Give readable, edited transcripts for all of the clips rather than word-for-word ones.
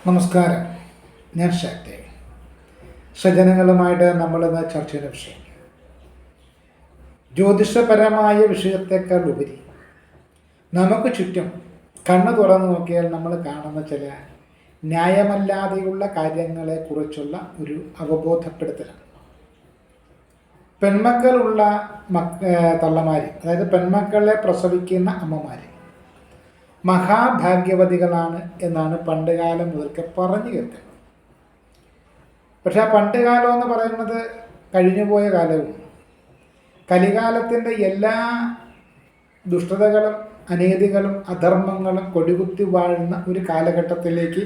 നമസ്കാരം, ഞാൻ ശക്തി. സജ്ജനങ്ങളുമായിട്ട് നമ്മളിന്ന് ചർച്ച ചെയ്യുന്ന വിഷയം ജ്യോതിഷപരമായ വിഷയത്തെക്കാൾ ഉപരി നമുക്ക് ചുറ്റും കണ്ണ് തുറന്നു നോക്കിയാൽ നമ്മൾ കാണുന്ന ചില ന്യായമല്ലാതെയുള്ള കാര്യങ്ങളെക്കുറിച്ചുള്ള ഒരു അവബോധപ്പെടുത്തലാണ്. പെൺമക്കളുള്ള തള്ളമാർ, അതായത് പെൺമക്കളെ പ്രസവിക്കുന്ന അമ്മമാർ മഹാഭാഗ്യവതികളാണ് എന്നാണ് പണ്ടുകാലം മുതൽക്ക് പറഞ്ഞു കേൾക്കുന്നത്. പക്ഷെ ആ പണ്ടുകാലം എന്ന് പറയുന്നത് കഴിഞ്ഞുപോയ കാലവും കലികാലത്തിൻ്റെ എല്ലാ ദുഷ്ടതകളും അനീതികളും അധർമ്മങ്ങളും കൊടികുത്തി വാഴുന്ന ഒരു കാലഘട്ടത്തിലേക്ക്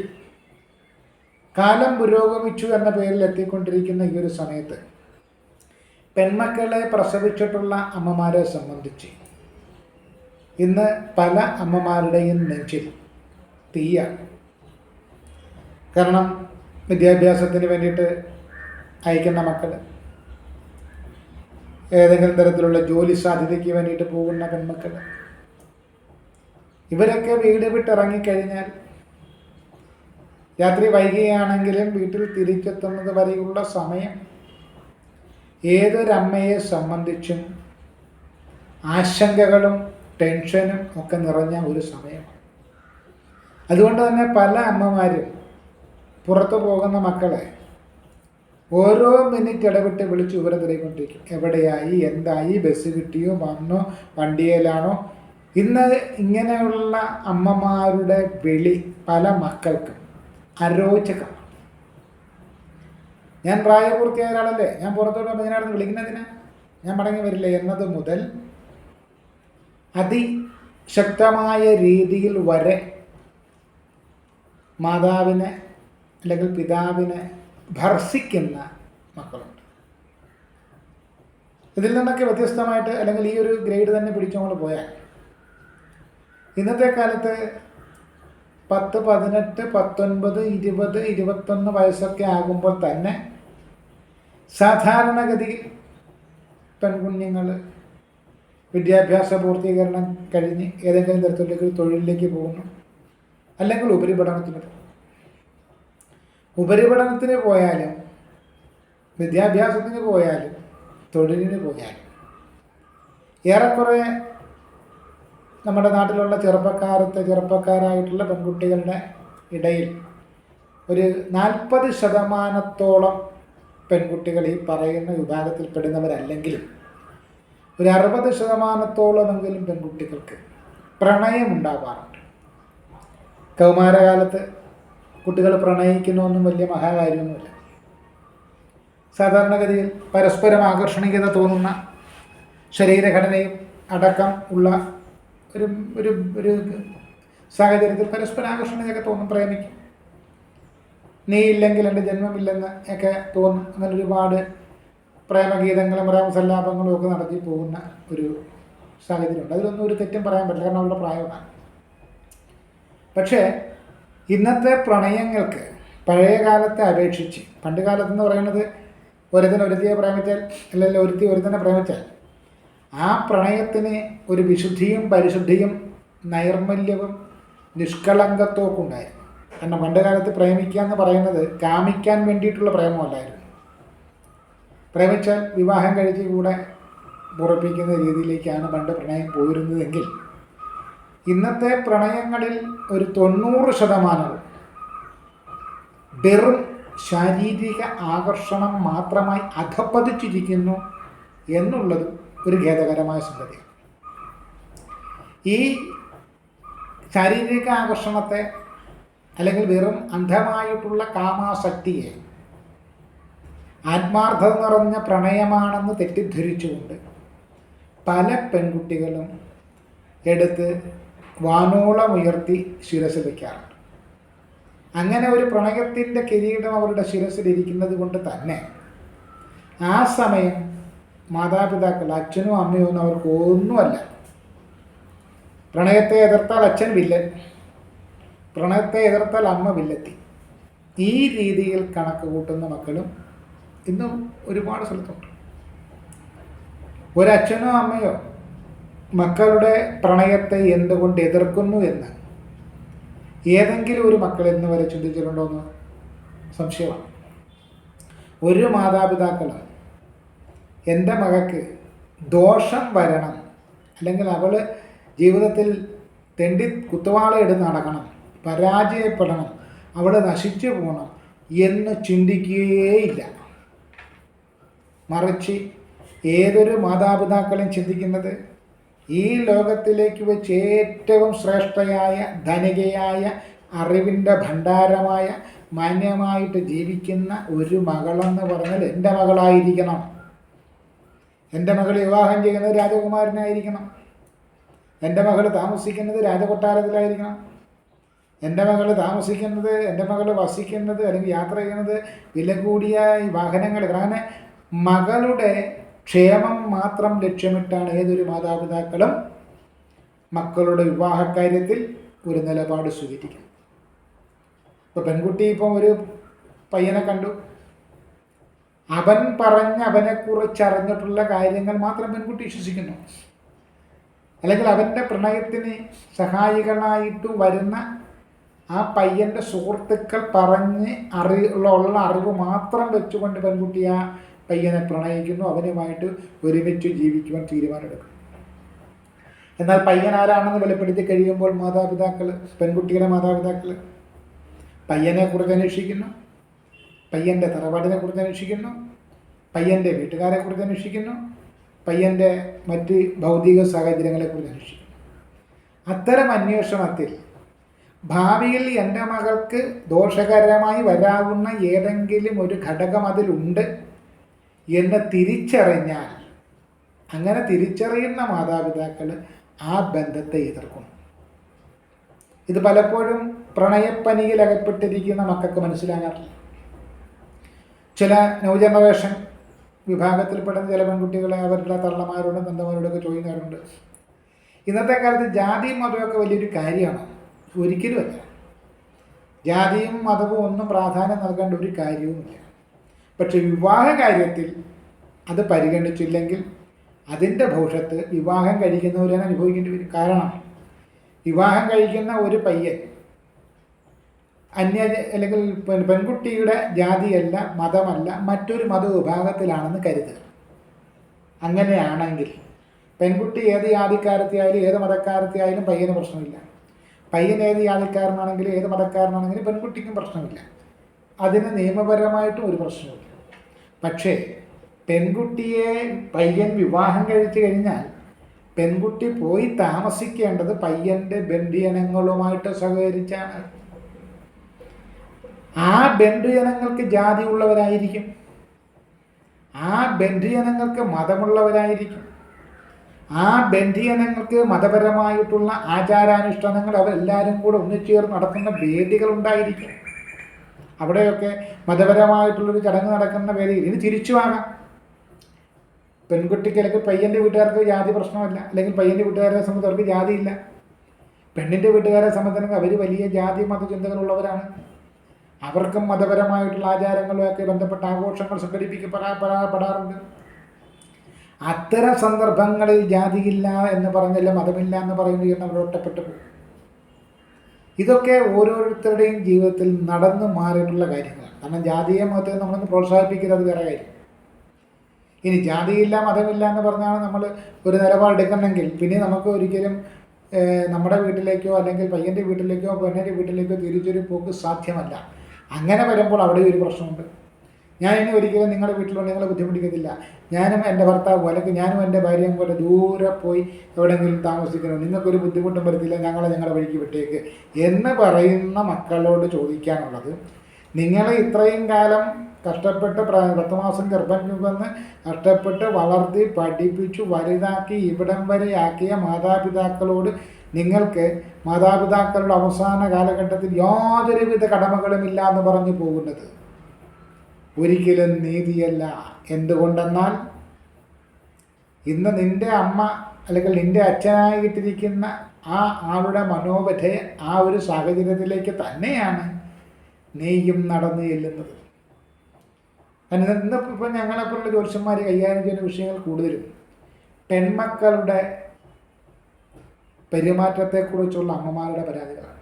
കാലം പുരോഗമിച്ചു എന്ന പേരിൽ എത്തിക്കൊണ്ടിരിക്കുന്ന ഈ ഒരു സമയത്ത് പെൺമക്കളെ പ്രസവിച്ചിട്ടുള്ള അമ്മമാരെ സംബന്ധിച്ച് ഇന്ന് പല അമ്മമാരുടെയും നെഞ്ചിൽ തീയാണ്. കാരണം വിദ്യാഭ്യാസത്തിന് വേണ്ടിയിട്ട് അയക്കുന്ന മക്കൾ, ഏതെങ്കിലും തരത്തിലുള്ള ജോലി സാധ്യതയ്ക്ക് വേണ്ടിയിട്ട് പോകുന്ന പെൺമക്കൾ, ഇവരൊക്കെ വീട് വിട്ടിറങ്ങിക്കഴിഞ്ഞാൽ രാത്രി വൈകിയാണെങ്കിലും വീട്ടിൽ തിരിച്ചെത്തുന്നത് വരെയുള്ള സമയം ഏതൊരമ്മയെ സംബന്ധിച്ചും ആശങ്കകളും ടെൻഷനും ഒക്കെ നിറഞ്ഞ ഒരു സമയമാണ്. അതുകൊണ്ട് തന്നെ പല അമ്മമാരും പുറത്തു പോകുന്ന മക്കളെ ഓരോ മിനിറ്റ് ഇടവിട്ട് വിളിച്ച് വിവരം തിരക്കൊണ്ടിരിക്കും. എവിടെയായി, എന്തായി, ബസ് കിട്ടിയോ, വന്നോ, വണ്ടിയിലാണോ? ഇന്ന് ഇങ്ങനെയുള്ള അമ്മമാരുടെ വിളി പല മക്കൾക്കും അരോചകമാണ്. ഞാൻ പ്രായപൂർത്തിയായ ഒരാളല്ലേ, ഞാൻ പുറത്തോട്ട് ഇതിനകത്ത് വിളിക്കുന്നതിന് ഞാൻ മടങ്ങി വരില്ല എന്നത് മുതൽ അതിശക്തമായ രീതിയിൽ വരെ മാതാവിനെ അല്ലെങ്കിൽ പിതാവിനെ ഭർസിക്കുന്ന മക്കളുണ്ട്. ഇതിൽ നിന്നൊക്കെ വ്യത്യസ്തമായിട്ട് അല്ലെങ്കിൽ ഈ ഒരു ഗ്രേഡ് തന്നെ പിടിച്ചുകൊണ്ട് പോയാൽ ഇന്നത്തെ കാലത്ത് 10, 18, 19, 20, 21 വയസ്സൊക്കെ ആകുമ്പോൾ തന്നെ സാധാരണഗതിയിൽ പെൺകുഞ്ഞുങ്ങൾ വിദ്യാഭ്യാസ പൂർത്തീകരണം കഴിഞ്ഞ് ഏതെങ്കിലും തരത്തിലേക്ക് ഒരു തൊഴിലിലേക്ക് പോകുന്നു, അല്ലെങ്കിൽ ഉപരിപഠനത്തിന് പോകും. ഉപരിപഠനത്തിന് പോയാലും വിദ്യാഭ്യാസത്തിന് പോയാലും തൊഴിലിന് പോയാലും ഏറെക്കുറെ നമ്മുടെ നാട്ടിലുള്ള ചെറുപ്പക്കാരായിട്ടുള്ള പെൺകുട്ടികളുടെ ഇടയിൽ ഒരു 40% പെൺകുട്ടികൾ ഈ പറയുന്ന വിഭാഗത്തിൽപ്പെടുന്നവരല്ലെങ്കിലും ഒരു 60% പെൺകുട്ടികൾക്ക് പ്രണയമുണ്ടാവാറുണ്ട്. കൗമാരകാലത്ത് കുട്ടികൾ പ്രണയിക്കുന്നൊന്നും വലിയ മഹാകാര്യമൊന്നുമില്ല. സാധാരണഗതിയിൽ പരസ്പരം ആകർഷണീയത തോന്നുന്ന ശരീരഘടനയും അടക്കം ഉള്ള ഒരു ഒരു ഒരു സാഹചര്യത്തിൽ പരസ്പര ആകർഷണീയതൊക്കെ തോന്നും, പ്രേമിക്കും. നീ ഇല്ലെങ്കിൽ എൻ്റെ ജന്മമില്ലെന്ന് ഒക്കെ തോന്നും. അങ്ങനെ ഒരുപാട് പ്രേമഗീതങ്ങളും പ്രേമസല്ലാപങ്ങളും ഒക്കെ നടത്തി പോകുന്ന ഒരു സാഹചര്യമുണ്ട്. അതിലൊന്നും ഒരു തെറ്റും പറയാൻ പറ്റില്ല, കാരണം അവരുടെ പ്രായമാണ്. പക്ഷേ ഇന്നത്തെ പ്രണയങ്ങൾക്ക് പഴയ കാലത്തെ അപേക്ഷിച്ച്, പണ്ട് കാലത്തെന്ന് പറയുന്നത് ഒരുത്തിയെ പ്രേമിച്ചാൽ അല്ലെങ്കിൽ ഒരുത്തിനെ പ്രേമിച്ചാൽ ആ പ്രണയത്തിന് ഒരു വിശുദ്ധിയും പരിശുദ്ധിയും നൈർമല്യവും നിഷ്കളങ്കത്വമൊക്കെ ഉണ്ടായിരുന്നു. കാരണം പണ്ട് കാലത്ത് പ്രേമിക്കുക എന്ന് പറയുന്നത് കാമിക്കാൻ വേണ്ടിയിട്ടുള്ള പ്രേമമല്ലായിരുന്നു. പ്രേമിച്ചാൽ വിവാഹം കഴിച്ച് കൂടെ ഉറപ്പിക്കുന്ന രീതിയിലേക്കാണ് പണ്ട് പ്രണയം പോയിരുന്നതെങ്കിൽ ഇന്നത്തെ പ്രണയങ്ങളിൽ ഒരു 90% വെറും ശാരീരിക ആകർഷണം മാത്രമായി അധപ്പതിച്ചിരിക്കുന്നു എന്നുള്ളത് ഒരു ഖേദകരമായ സംഗതിയാണ്. ഈ ശാരീരിക ആകർഷണത്തെ അല്ലെങ്കിൽ വെറും അന്ധമായിട്ടുള്ള കാമാസക്തിയെ ആത്മാർത്ഥത നിറഞ്ഞ പ്രണയമാണെന്ന് തെറ്റിദ്ധരിച്ചുകൊണ്ട് പല പെൺകുട്ടികളും എടുത്ത് വാനോളമുയർത്തി ശിരസിൽ വയ്ക്കാറുണ്ട്. അങ്ങനെ ഒരു പ്രണയത്തിൻ്റെ കിരീടം അവരുടെ ശിരസിലിരിക്കുന്നത് കൊണ്ട് തന്നെ ആ സമയം മാതാപിതാക്കൾ, അച്ഛനും അമ്മയോ ഒന്നും അവർക്ക് ഒന്നുമല്ല. പ്രണയത്തെ എതിർത്താൽ അച്ഛൻ വില്ലൻ, പ്രണയത്തെ എതിർത്താൽ അമ്മ വില്ലെത്തി. ഈ രീതിയിൽ കണക്ക് കൂട്ടുന്ന മക്കളും ഇന്നും ഒരുപാട് സ്ഥലത്തുണ്ട്. ഒരച്ഛനോ അമ്മയോ മക്കളുടെ പ്രണയത്തെ എന്തുകൊണ്ട് എതിർക്കുന്നു എന്ന് ഏതെങ്കിലും ഒരു മക്കൾ ഇന്ന് വരെ ചിന്തിച്ചിട്ടുണ്ടോ എന്ന് സംശയമാണ്. ഒരു മാതാപിതാക്കളും എൻ്റെ മകൾക്ക് ദോഷം വരണം, അല്ലെങ്കിൽ അവൾ ജീവിതത്തിൽ തെണ്ടി കുത്തുവാള എടുത്ത് നടക്കണം, പരാജയപ്പെടണം, അവൾ നശിച്ചു പോകണം എന്ന് ചിന്തിക്കുകയേയില്ല. മറിച്ച് ഏതൊരു മാതാപിതാക്കളും ചിന്തിക്കുന്നത് ഈ ലോകത്തിലേക്ക് വെച്ച് ഏറ്റവും ശ്രേഷ്ഠയായ ധനികയായ അറിവിൻ്റെ ഭണ്ഡാരമായ മാന്യമായിട്ട് ജീവിക്കുന്ന ഒരു മകളെന്ന് പറഞ്ഞാൽ എൻ്റെ മകളായിരിക്കണം. എൻ്റെ മകൾ വിവാഹം ചെയ്യുന്നത് രാജകുമാരനായിരിക്കണം. എൻ്റെ മകൾ താമസിക്കുന്നത് രാജകൊട്ടാരത്തിലായിരിക്കണം. എൻ്റെ മകൾ താമസിക്കുന്നത്, എൻ്റെ മകൾ വസിക്കുന്നത് അല്ലെങ്കിൽ യാത്ര ചെയ്യുന്നത് വില കൂടിയ ഈ വാഹനങ്ങൾ. അങ്ങനെ മകളുടെ ക്ഷേമം മാത്രം ലക്ഷ്യമിട്ടാണ് ഏതൊരു മാതാപിതാക്കളും മക്കളുടെ വിവാഹക്കാര്യത്തിൽ ഒരു നിലപാട് സ്വീകരിക്കുന്നത്. ഇപ്പോൾ പെൺകുട്ടി ഇപ്പം ഒരു പയ്യനെ കണ്ടു, അവൻ പറഞ്ഞ് അവനെക്കുറിച്ച് അറിഞ്ഞിട്ടുള്ള കാര്യങ്ങൾ മാത്രം പെൺകുട്ടി വിശ്വസിക്കുന്നു. അല്ലെങ്കിൽ അവൻ്റെ പ്രണയത്തിന് സഹായികളായിട്ട് വരുന്ന ആ പയ്യൻ്റെ സുഹൃത്തുക്കൾ പറഞ്ഞ് ഉള്ള അറിവ് മാത്രം വെച്ചുകൊണ്ട് പെൺകുട്ടി ആ പയ്യനെ പ്രണയിക്കുന്നു, അവനുമായിട്ട് ഒരുമിച്ച് ജീവിക്കുവാൻ തീരുമാനമെടുക്കും. എന്നാൽ പയ്യൻ ആരാണെന്ന് വെളിപ്പെടുത്തി കഴിയുമ്പോൾ മാതാപിതാക്കൾ, പെൺകുട്ടിയുടെ മാതാപിതാക്കൾ പയ്യനെക്കുറിച്ച് അന്വേഷിക്കുന്നു, പയ്യൻ്റെ തറവാടിനെക്കുറിച്ച് അന്വേഷിക്കുന്നു, പയ്യൻ്റെ വീട്ടുകാരെക്കുറിച്ച് അന്വേഷിക്കുന്നു, പയ്യൻ്റെ മറ്റ് ഭൗതിക സാഹചര്യങ്ങളെക്കുറിച്ച് അന്വേഷിക്കുന്നു. അത്തരം അന്വേഷണത്തിൽ ഭാവിയിൽ എൻ്റെ മകൾക്ക് ദോഷകരമായി വരാവുന്ന ഏതെങ്കിലും ഒരു ഘടകം അതിലുണ്ട് എന്ന് തിരിച്ചറിഞ്ഞാൽ, അങ്ങനെ തിരിച്ചറിയുന്ന മാതാപിതാക്കൾ ആ ബന്ധത്തെ എതിർക്കും. ഇത് പലപ്പോഴും പ്രണയപ്പനിയിൽ അകപ്പെട്ടിരിക്കുന്ന മക്കൾക്ക് മനസ്സിലാകാറില്ല. ചില ന്യൂ ജനറേഷൻ വിഭാഗത്തിൽപ്പെടുന്ന ചില പെൺകുട്ടികളെ അവരുടെ തള്ളമാരോടും തന്തമാരോടൊക്കെ ചോദിക്കാറുണ്ട്, ഇന്നത്തെ കാലത്ത് ജാതിയും മതമൊക്കെ വലിയൊരു കാര്യമാണ്. ഒരിക്കലുമല്ല. ജാതിയും മതവും ഒന്നും പ്രാധാന്യം നൽകേണ്ട ഒരു കാര്യവുമില്ല. പക്ഷെ വിവാഹ കാര്യത്തിൽ അത് പരിഗണിച്ചില്ലെങ്കിൽ അതിൻ്റെ ഭവിഷ്യത്ത് വിവാഹം കഴിക്കുന്നവരാണ് അനുഭവിക്കേണ്ടി വരും. കാരണം വിവാഹം കഴിക്കുന്ന ഒരു പയ്യൻ അല്ലെങ്കിൽ പെൺകുട്ടിയുടെ ജാതിയല്ല, മതമല്ല, മറ്റൊരു മതവിഭാഗത്തിലാണെന്ന് കരുതുക. അങ്ങനെയാണെങ്കിൽ പെൺകുട്ടി ഏത് ജാതിക്കാരത്തിയായാലും ഏത് മതക്കാരത്തിയായാലും പയ്യന് പ്രശ്നമില്ല. പയ്യൻ ഏത് ജാതിക്കാരനാണെങ്കിലും ഏത് മതക്കാരനാണെങ്കിലും പെൺകുട്ടിക്കും പ്രശ്നമില്ല. അതിന് നിയമപരമായിട്ടും ഒരു പ്രശ്നമില്ല. പക്ഷേ പെൺകുട്ടിയെ പയ്യൻ വിവാഹം കഴിച്ചു കഴിഞ്ഞാൽ പെൺകുട്ടി പോയി താമസിക്കേണ്ടത് പയ്യൻ്റെ ബന്ധുജനങ്ങളുമായിട്ട് സഹകരിച്ചാണ്. ആ ബന്ധുജനങ്ങൾക്ക് ജാതി ഉള്ളവരായിരിക്കും, ആ ബന്ധുജനങ്ങൾക്ക് മതമുള്ളവരായിരിക്കും, ആ ബന്ധുജനങ്ങൾക്ക് മതപരമായിട്ടുള്ള ആചാരാനുഷ്ഠാനങ്ങൾ അവരെല്ലാവരും കൂടെ ഒന്നിച്ചേർന്ന് നടത്തുന്ന വേദികളുണ്ടായിരിക്കും. അവിടെയൊക്കെ മതപരമായിട്ടുള്ളൊരു ചടങ്ങ് നടക്കുന്ന വേദിയിൽ ഇത് തിരിച്ചു വാങ്ങാം. പെൺകുട്ടിക്ക് അല്ലെങ്കിൽ പയ്യൻ്റെ വീട്ടുകാർക്ക് ജാതി പ്രശ്നമല്ല, അല്ലെങ്കിൽ പയ്യൻ്റെ വീട്ടുകാരെ സംബന്ധിച്ച് അവർക്ക് ജാതിയില്ല. പെണ്ണിൻ്റെ വീട്ടുകാരെ സംബന്ധിച്ച് അവർ വലിയ ജാതി മതചിന്തകളുള്ളവരാണ്. അവർക്കും മതപരമായിട്ടുള്ള ആചാരങ്ങളുമൊക്കെ ബന്ധപ്പെട്ട ആഘോഷങ്ങൾ സംഘടിപ്പിക്കപ്പെടാറുണ്ട്. അത്തരം സന്ദർഭങ്ങളിൽ ജാതിയില്ല എന്ന് പറഞ്ഞല്ല, മതമില്ല എന്ന് പറയുന്നത് അവർ ഒറ്റപ്പെട്ടു പോകും. ഇതൊക്കെ ഓരോരുത്തരുടെയും ജീവിതത്തിൽ നടന്നു മാറിയിട്ടുള്ള കാര്യങ്ങളാണ്. കാരണം ജാതിയെ മതത്തെ നമ്മളൊന്ന് പ്രോത്സാഹിപ്പിക്കുന്നത് വേറെ കാര്യം. ഇനി ജാതിയില്ല മതമില്ല എന്ന് പറഞ്ഞാണ് നമ്മൾ ഒരു നിലപാടെടുക്കുന്നെങ്കിൽ പിന്നെ നമുക്ക് ഒരിക്കലും നമ്മുടെ വീട്ടിലേക്കോ അല്ലെങ്കിൽ പയ്യൻ്റെ വീട്ടിലേക്കോ പെണ്ണിൻ്റെ വീട്ടിലേക്കോ തിരിച്ചൊരു പോക്ക് സാധ്യമല്ല. അങ്ങനെ വരുമ്പോൾ അവിടെ ഒരു പ്രശ്നമുണ്ട്. ഞാൻ ഇനി ഒരിക്കലും നിങ്ങളുടെ വീട്ടിലോ നിങ്ങളെ ബുദ്ധിമുട്ടിക്കത്തില്ല, ഞാനും എൻ്റെ ഭർത്താവും അല്ലെങ്കിൽ ഞാനും എൻ്റെ ഭാര്യയും പോലെ ദൂരെ പോയി എവിടെയെങ്കിലും താമസിക്കണം, നിങ്ങൾക്കൊരു ബുദ്ധിമുട്ടും വരത്തില്ല, ഞങ്ങളുടെ വഴിക്ക് വിട്ടേക്ക് എന്ന് പറയുന്ന മക്കളോട് ചോദിക്കാനുള്ളത്, നിങ്ങളെ ഇത്രയും കാലം കഷ്ടപ്പെട്ട് 10 മാസം ഗർഭം ചുമന്ന് കഷ്ടപ്പെട്ട് വളർത്തി പഠിപ്പിച്ചു വലുതാക്കി ഇവിടം വരെ ആക്കിയ മാതാപിതാക്കളോട് നിങ്ങൾക്ക് മാതാപിതാക്കളുടെ അവസാന കാലഘട്ടത്തിൽ യാതൊരുവിധ കടമകളുമില്ല എന്ന് പറഞ്ഞു പോകുന്നത് ഒരിക്കലും നീതിയല്ല. എന്തുകൊണ്ടെന്നാൽ ഇന്ന് നിൻ്റെ അമ്മ അല്ലെങ്കിൽ നിൻ്റെ അച്ഛനായിട്ടിരിക്കുന്ന ആ ആളുടെ മനോവധയെ ആ ഒരു സാഹചര്യത്തിലേക്ക് തന്നെയാണ് നീയും നടന്നു ചെല്ലുന്നത്. ഇന്നിപ്പോൾ ഞങ്ങളെപ്പോലുള്ള ജ്യോത്സ്യന്മാർ കൈകാര്യം ചെയ്യുന്ന വിഷയങ്ങൾ കൂടുതലും പെൺമക്കളുടെ പെരുമാറ്റത്തെക്കുറിച്ചുള്ള അമ്മമാരുടെ പരാതികളാണ്.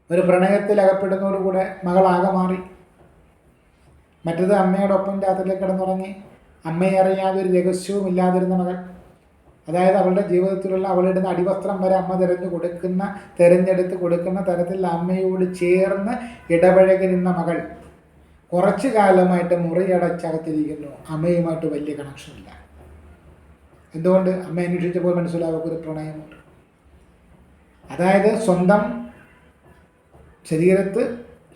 ഒരു പ്രണയത്തിൽ അകപ്പെടുന്നതോടുകൂടെ മകളാകെ മാറി. മറ്റത് അമ്മയോടൊപ്പം രാത്രിയിലേക്ക് കിടന്നുറങ്ങി. അമ്മയെ അറിയാതെ ഒരു രഹസ്യവും ഇല്ലാതിരുന്ന മകൾ. അതായത് അവളുടെ ജീവിതത്തിലുള്ള അവളിടുന്ന അടിവസ്ത്രം വരെ അമ്മ തിരഞ്ഞെടുത്ത് കൊടുക്കുന്ന തരത്തിൽ അമ്മയോട് ചേർന്ന് ഇടപഴകുന്ന മകൾ കുറച്ചു കാലമായിട്ട് മുറിയടച്ചകത്തിരിക്കുന്നു. അമ്മയുമായിട്ട് വലിയ കണക്ഷനില്ല. എന്തുകൊണ്ട്? അമ്മ അന്വേഷിച്ചപ്പോൾ മനസ്സിലാവുക ഒരു പ്രണയമുണ്ട്. അതായത് സ്വന്തം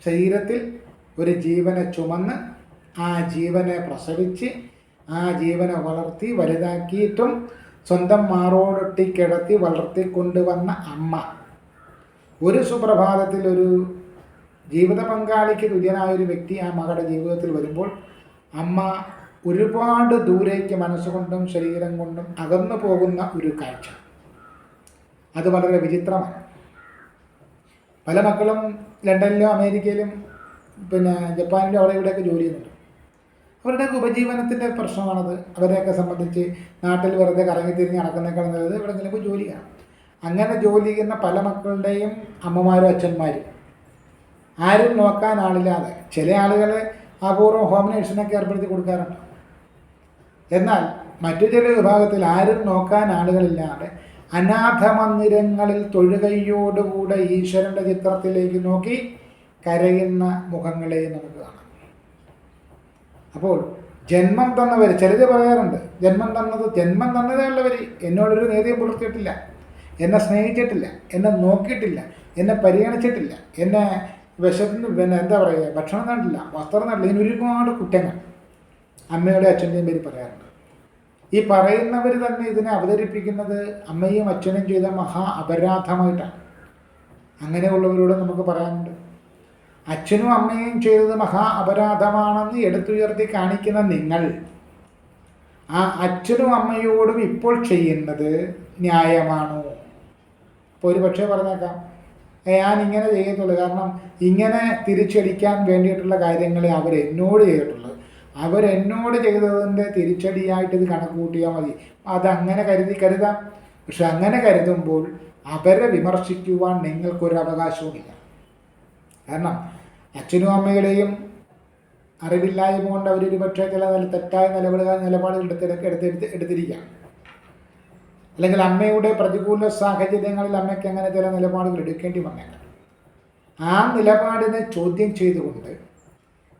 ശരീരത്തിൽ ഒരു ജീവനെ ചുമന്ന് ആ ജീവനെ പ്രസവിച്ച് ആ ജീവനെ വളർത്തി വലുതാക്കിയിട്ടും സ്വന്തം മാറോടൊട്ടി കിടത്തി വളർത്തിക്കൊണ്ടുവന്ന അമ്മ ഒരു സുപ്രഭാതത്തിൽ ഒരു ജീവിത പങ്കാളിക്ക് തുല്യനായൊരു വ്യക്തി ആ മകളുടെ ജീവിതത്തിൽ വരുമ്പോൾ അമ്മ ഒരുപാട് ദൂരേക്ക് മനസ്സുകൊണ്ടും ശരീരം കൊണ്ടും അകന്നു പോകുന്ന ഒരു കാഴ്ച. അത് വളരെ വിചിത്രമാണ്. പല മക്കളും ലണ്ടനിലും അമേരിക്കയിലും ജപ്പാനിലും അവിടെ ഇവിടെയൊക്കെ ജോലി ചെയ്യുന്നുണ്ട്. അവരുടെയൊക്കെ ഉപജീവനത്തിൻ്റെ പ്രശ്നമാണത്. അവരെയൊക്കെ സംബന്ധിച്ച് നാട്ടിൽ വെറുതെ കറങ്ങിത്തിരിഞ്ഞ് നടക്കുന്നേക്കാൾ നല്ലത് എവിടെയെങ്കിലും പോയി ജോലി ചെയ്യണം. അങ്ങനെ ജോലി ചെയ്യുന്ന പല മക്കളുടെയും അമ്മമാരും അച്ഛന്മാരും ആരും നോക്കാൻ ആളില്ലാതെ, ചില ആളുകൾ അപൂർവം ഹോം നേഴ്സിനൊക്കെ ഏർപ്പെടുത്തി കൊടുക്കാറുണ്ട്. എന്നാൽ മറ്റു ചില വിഭാഗത്തിൽ ആരും നോക്കാൻ ആളുകളില്ലാതെ അനാഥ മന്ദിരങ്ങളിൽ തൊഴുകൈയോടുകൂടെ ഈശ്വരൻ്റെ ചിത്രത്തിലേക്ക് നോക്കി കരയുന്ന മുഖങ്ങളെയും നമുക്ക് കാണാം. അപ്പോൾ ജന്മം തന്നവർ, ചിലത് പറയാറുണ്ട്, ജന്മം തന്നതേ ഉള്ളവർ എന്നോടൊരു നീതിയും പുലർത്തിയിട്ടില്ല, എന്നെ സ്നേഹിച്ചിട്ടില്ല, എന്നെ നോക്കിയിട്ടില്ല, എന്നെ പരിഗണിച്ചിട്ടില്ല, എന്നെ വിശന്ന് ഭക്ഷണം തന്നിട്ടില്ല, വസ്ത്രം തന്നില്ല, ഇതിന് ഒരുപാട് കുറ്റങ്ങൾ അമ്മയുടെ അച്ഛൻ്റെയും പേര് പറയാറുണ്ട്. ഈ പറയുന്നവർ തന്നെ ഇതിനെ അവതരിപ്പിക്കുന്നത് അമ്മയും അച്ഛനും ചെയ്ത മഹാ അപരാധമായിട്ടാണ്. അങ്ങനെയുള്ളവരോട് നമുക്ക് പറയാനുണ്ട്, അച്ഛനും അമ്മയും ചെയ്തത് മഹാ അപരാധമാണെന്ന് എടുത്തുയർത്തി കാണിക്കുന്ന നിങ്ങൾ ആ അച്ഛനും അമ്മയോടും ഇപ്പോൾ ചെയ്യുന്നത് ന്യായമാണോ? ഇപ്പോൾ ഒരു പക്ഷേ പറഞ്ഞേക്കാം, ഞാൻ ഇങ്ങനെ ചെയ്യത്തുള്ളൂ, കാരണം ഇങ്ങനെ തിരിച്ചടിക്കാൻ വേണ്ടിയിട്ടുള്ള കാര്യങ്ങളെ അവരെന്നോട് ചെയ്തിട്ടുള്ളത്, അവരെന്നോട് ചെയ്തതിൻ്റെ തിരിച്ചടിയായിട്ട് ഇത് കണക്ക് കൂട്ടിയാൽ മതി. അതങ്ങനെ കരുതാം. പക്ഷെ അങ്ങനെ കരുതുമ്പോൾ അവരെ വിമർശിക്കുവാൻ നിങ്ങൾക്കൊരു അവകാശവുമില്ല. കാരണം അച്ഛനും അമ്മയുടെയും അറിവില്ലായ്മ കൊണ്ട് അവരൊരു പക്ഷേ ചില തെറ്റായ നിലപാടുകൾ എടുത്തിരിക്കാം. അല്ലെങ്കിൽ അമ്മയുടെ പ്രതികൂല സാഹചര്യങ്ങളിൽ അമ്മയ്ക്ക് അങ്ങനെ ചില നിലപാടുകൾ എടുക്കേണ്ടി വന്നേക്കാം. ആ നിലപാടിനെ ചോദ്യം ചെയ്തുകൊണ്ട്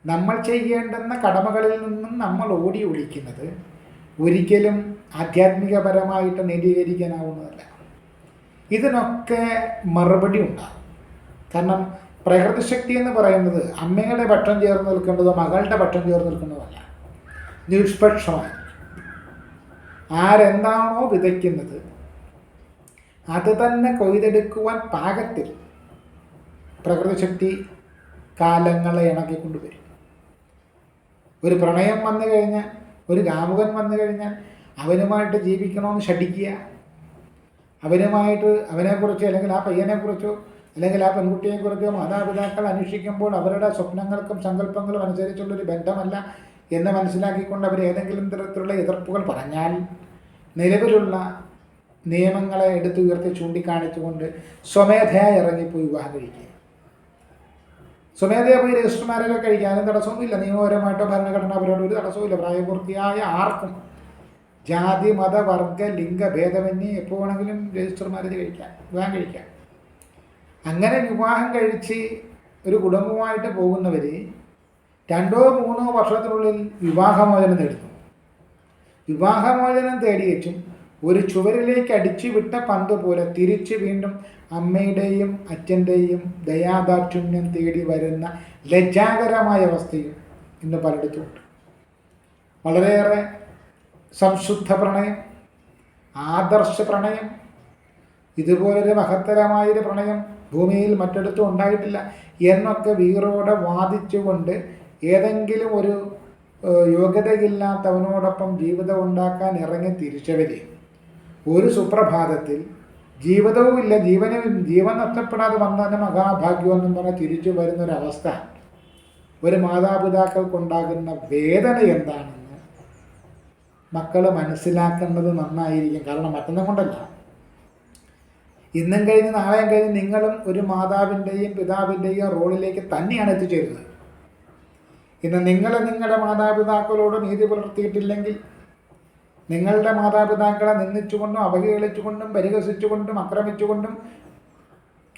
നമ്മൾ ചെയ്യേണ്ടുന്ന കടമകളിൽ നിന്നും നമ്മൾ ഓടി ഒളിക്കുന്നത് ഒരിക്കലും ആധ്യാത്മികപരമായിട്ട് നീതീകരിക്കാനാവുന്നതല്ല. ഇതിനൊക്കെ മറുപടി ഉണ്ടാകും. കാരണം പ്രകൃതിശക്തി എന്ന് പറയുന്നത് അമ്മയുടെ പക്ഷം ചേർന്ന് നിൽക്കേണ്ടതോ മകളുടെ പക്ഷം ചേർന്ന് നിൽക്കുന്നതല്ല, നിഷ്പക്ഷമായി ആരെന്താണോ വിതയ്ക്കുന്നത് അത് തന്നെ കൊയ്തെടുക്കുവാൻ പാകത്തിൽ പ്രകൃതിശക്തി കാലങ്ങളെ ഇണക്കിക്കൊണ്ടുവരും. ഒരു പ്രണയം വന്നു കഴിഞ്ഞാൽ, ഒരു കാമുകൻ വന്നു കഴിഞ്ഞാൽ അവനുമായിട്ട് ജീവിക്കണമെന്ന് ശഠിക്കുക, അവനെക്കുറിച്ച് അല്ലെങ്കിൽ ആ പയ്യനെക്കുറിച്ചോ അല്ലെങ്കിൽ ആ പെൺകുട്ടിയെക്കുറിച്ചോ മാതാപിതാക്കൾ അന്വേഷിക്കുമ്പോൾ അവരുടെ സ്വപ്നങ്ങൾക്കും സങ്കല്പങ്ങളും അനുസരിച്ചുള്ളൊരു ബന്ധമല്ല എന്ന് മനസ്സിലാക്കിക്കൊണ്ട് അവർ ഏതെങ്കിലും തരത്തിലുള്ള എതിർപ്പുകൾ പറഞ്ഞാൽ നിലവിലുള്ള നിയമങ്ങളെ എടുത്തുയർത്തി ചൂണ്ടിക്കാണിച്ചുകൊണ്ട് സ്വമേധയാ ഇറങ്ങിപ്പോയി വിവാഹം കഴിക്കുക. സ്വമേധയാ പോയി രജിസ്റ്റർ മാരേജ് കഴിക്കാനും തടസ്സമൊന്നുമില്ല. നിയമപരമായിട്ടോ ഭരണഘടനാപരമായിട്ടോ ഒരു തടസ്സവുമില്ല. പ്രായപൂർത്തിയായ ആർക്കും ജാതി മത വർഗ ലിംഗ ഭേദമന്യേ എപ്പോൾ വേണമെങ്കിലും രജിസ്റ്റർ മാരേജ് വിവാഹം കഴിക്കാം. അങ്ങനെ വിവാഹം കഴിച്ച് ഒരു കുടുംബമായിട്ട് പോകുന്നവർ 2-3 വർഷത്തിനുള്ളിൽ വിവാഹമോചനം നേടുന്നു. വിവാഹമോചനം തേടിയേച്ചും ഒരു ചുവരിലേക്ക് അടിച്ചു വിട്ട പന്ത് പോലെ തിരിച്ച് വീണ്ടും അമ്മയുടെയും അച്ഛൻ്റെയും ദയാദാക്ഷിണ്യം തേടി വരുന്ന ലജ്ജാകരമായ അവസ്ഥയും ഇന്ന് പലയിടത്തുമുണ്ട്. വളരെയേറെ സംശുദ്ധ പ്രണയം, ആദർശ പ്രണയം, ഇതുപോലൊരു മഹത്തരമായൊരു പ്രണയം ഭൂമിയിൽ മറ്റിടത്തും ഉണ്ടായിട്ടില്ല എന്നൊക്കെ വീറോടെ വാദിച്ചുകൊണ്ട് ഏതെങ്കിലും ഒരു യോഗ്യതയില്ലാത്തവനോടൊപ്പം ജീവിതം ഉണ്ടാക്കാൻ ഇറങ്ങി തിരിച്ചവർ ഒരു സുപ്രഭാതത്തിൽ ജീവിതവുമില്ല, ജീവൻ നഷ്ടപ്പെടാതെ വന്നതിന് മഹാഭാഗ്യമെന്നും പറഞ്ഞ് തിരിച്ചു വരുന്നൊരവസ്ഥ ഒരു മാതാപിതാക്കൾക്കുണ്ടാകുന്ന വേദന എന്താണെന്ന് മക്കൾ മനസ്സിലാക്കേണ്ടത് നന്നായിരിക്കും. കാരണം മറ്റൊന്നും കൊണ്ടല്ല, ഇന്നും കഴിഞ്ഞ് നാളെയും കഴിഞ്ഞ് നിങ്ങളും ഒരു മാതാവിൻ്റെയും പിതാവിൻ്റെയും റോളിലേക്ക് തന്നെയാണ് എത്തിച്ചേരുന്നത്. ഇന്ന് നിങ്ങൾ നിങ്ങളുടെ മാതാപിതാക്കളോട് നീതി പുലർത്തിയിട്ടില്ലെങ്കിൽ, നിങ്ങളുടെ മാതാപിതാക്കളെ നിന്ദിച്ചുകൊണ്ടും അവഹേളിച്ചുകൊണ്ടും പരിഹസിച്ചുകൊണ്ടും ആക്രമിച്ചുകൊണ്ടും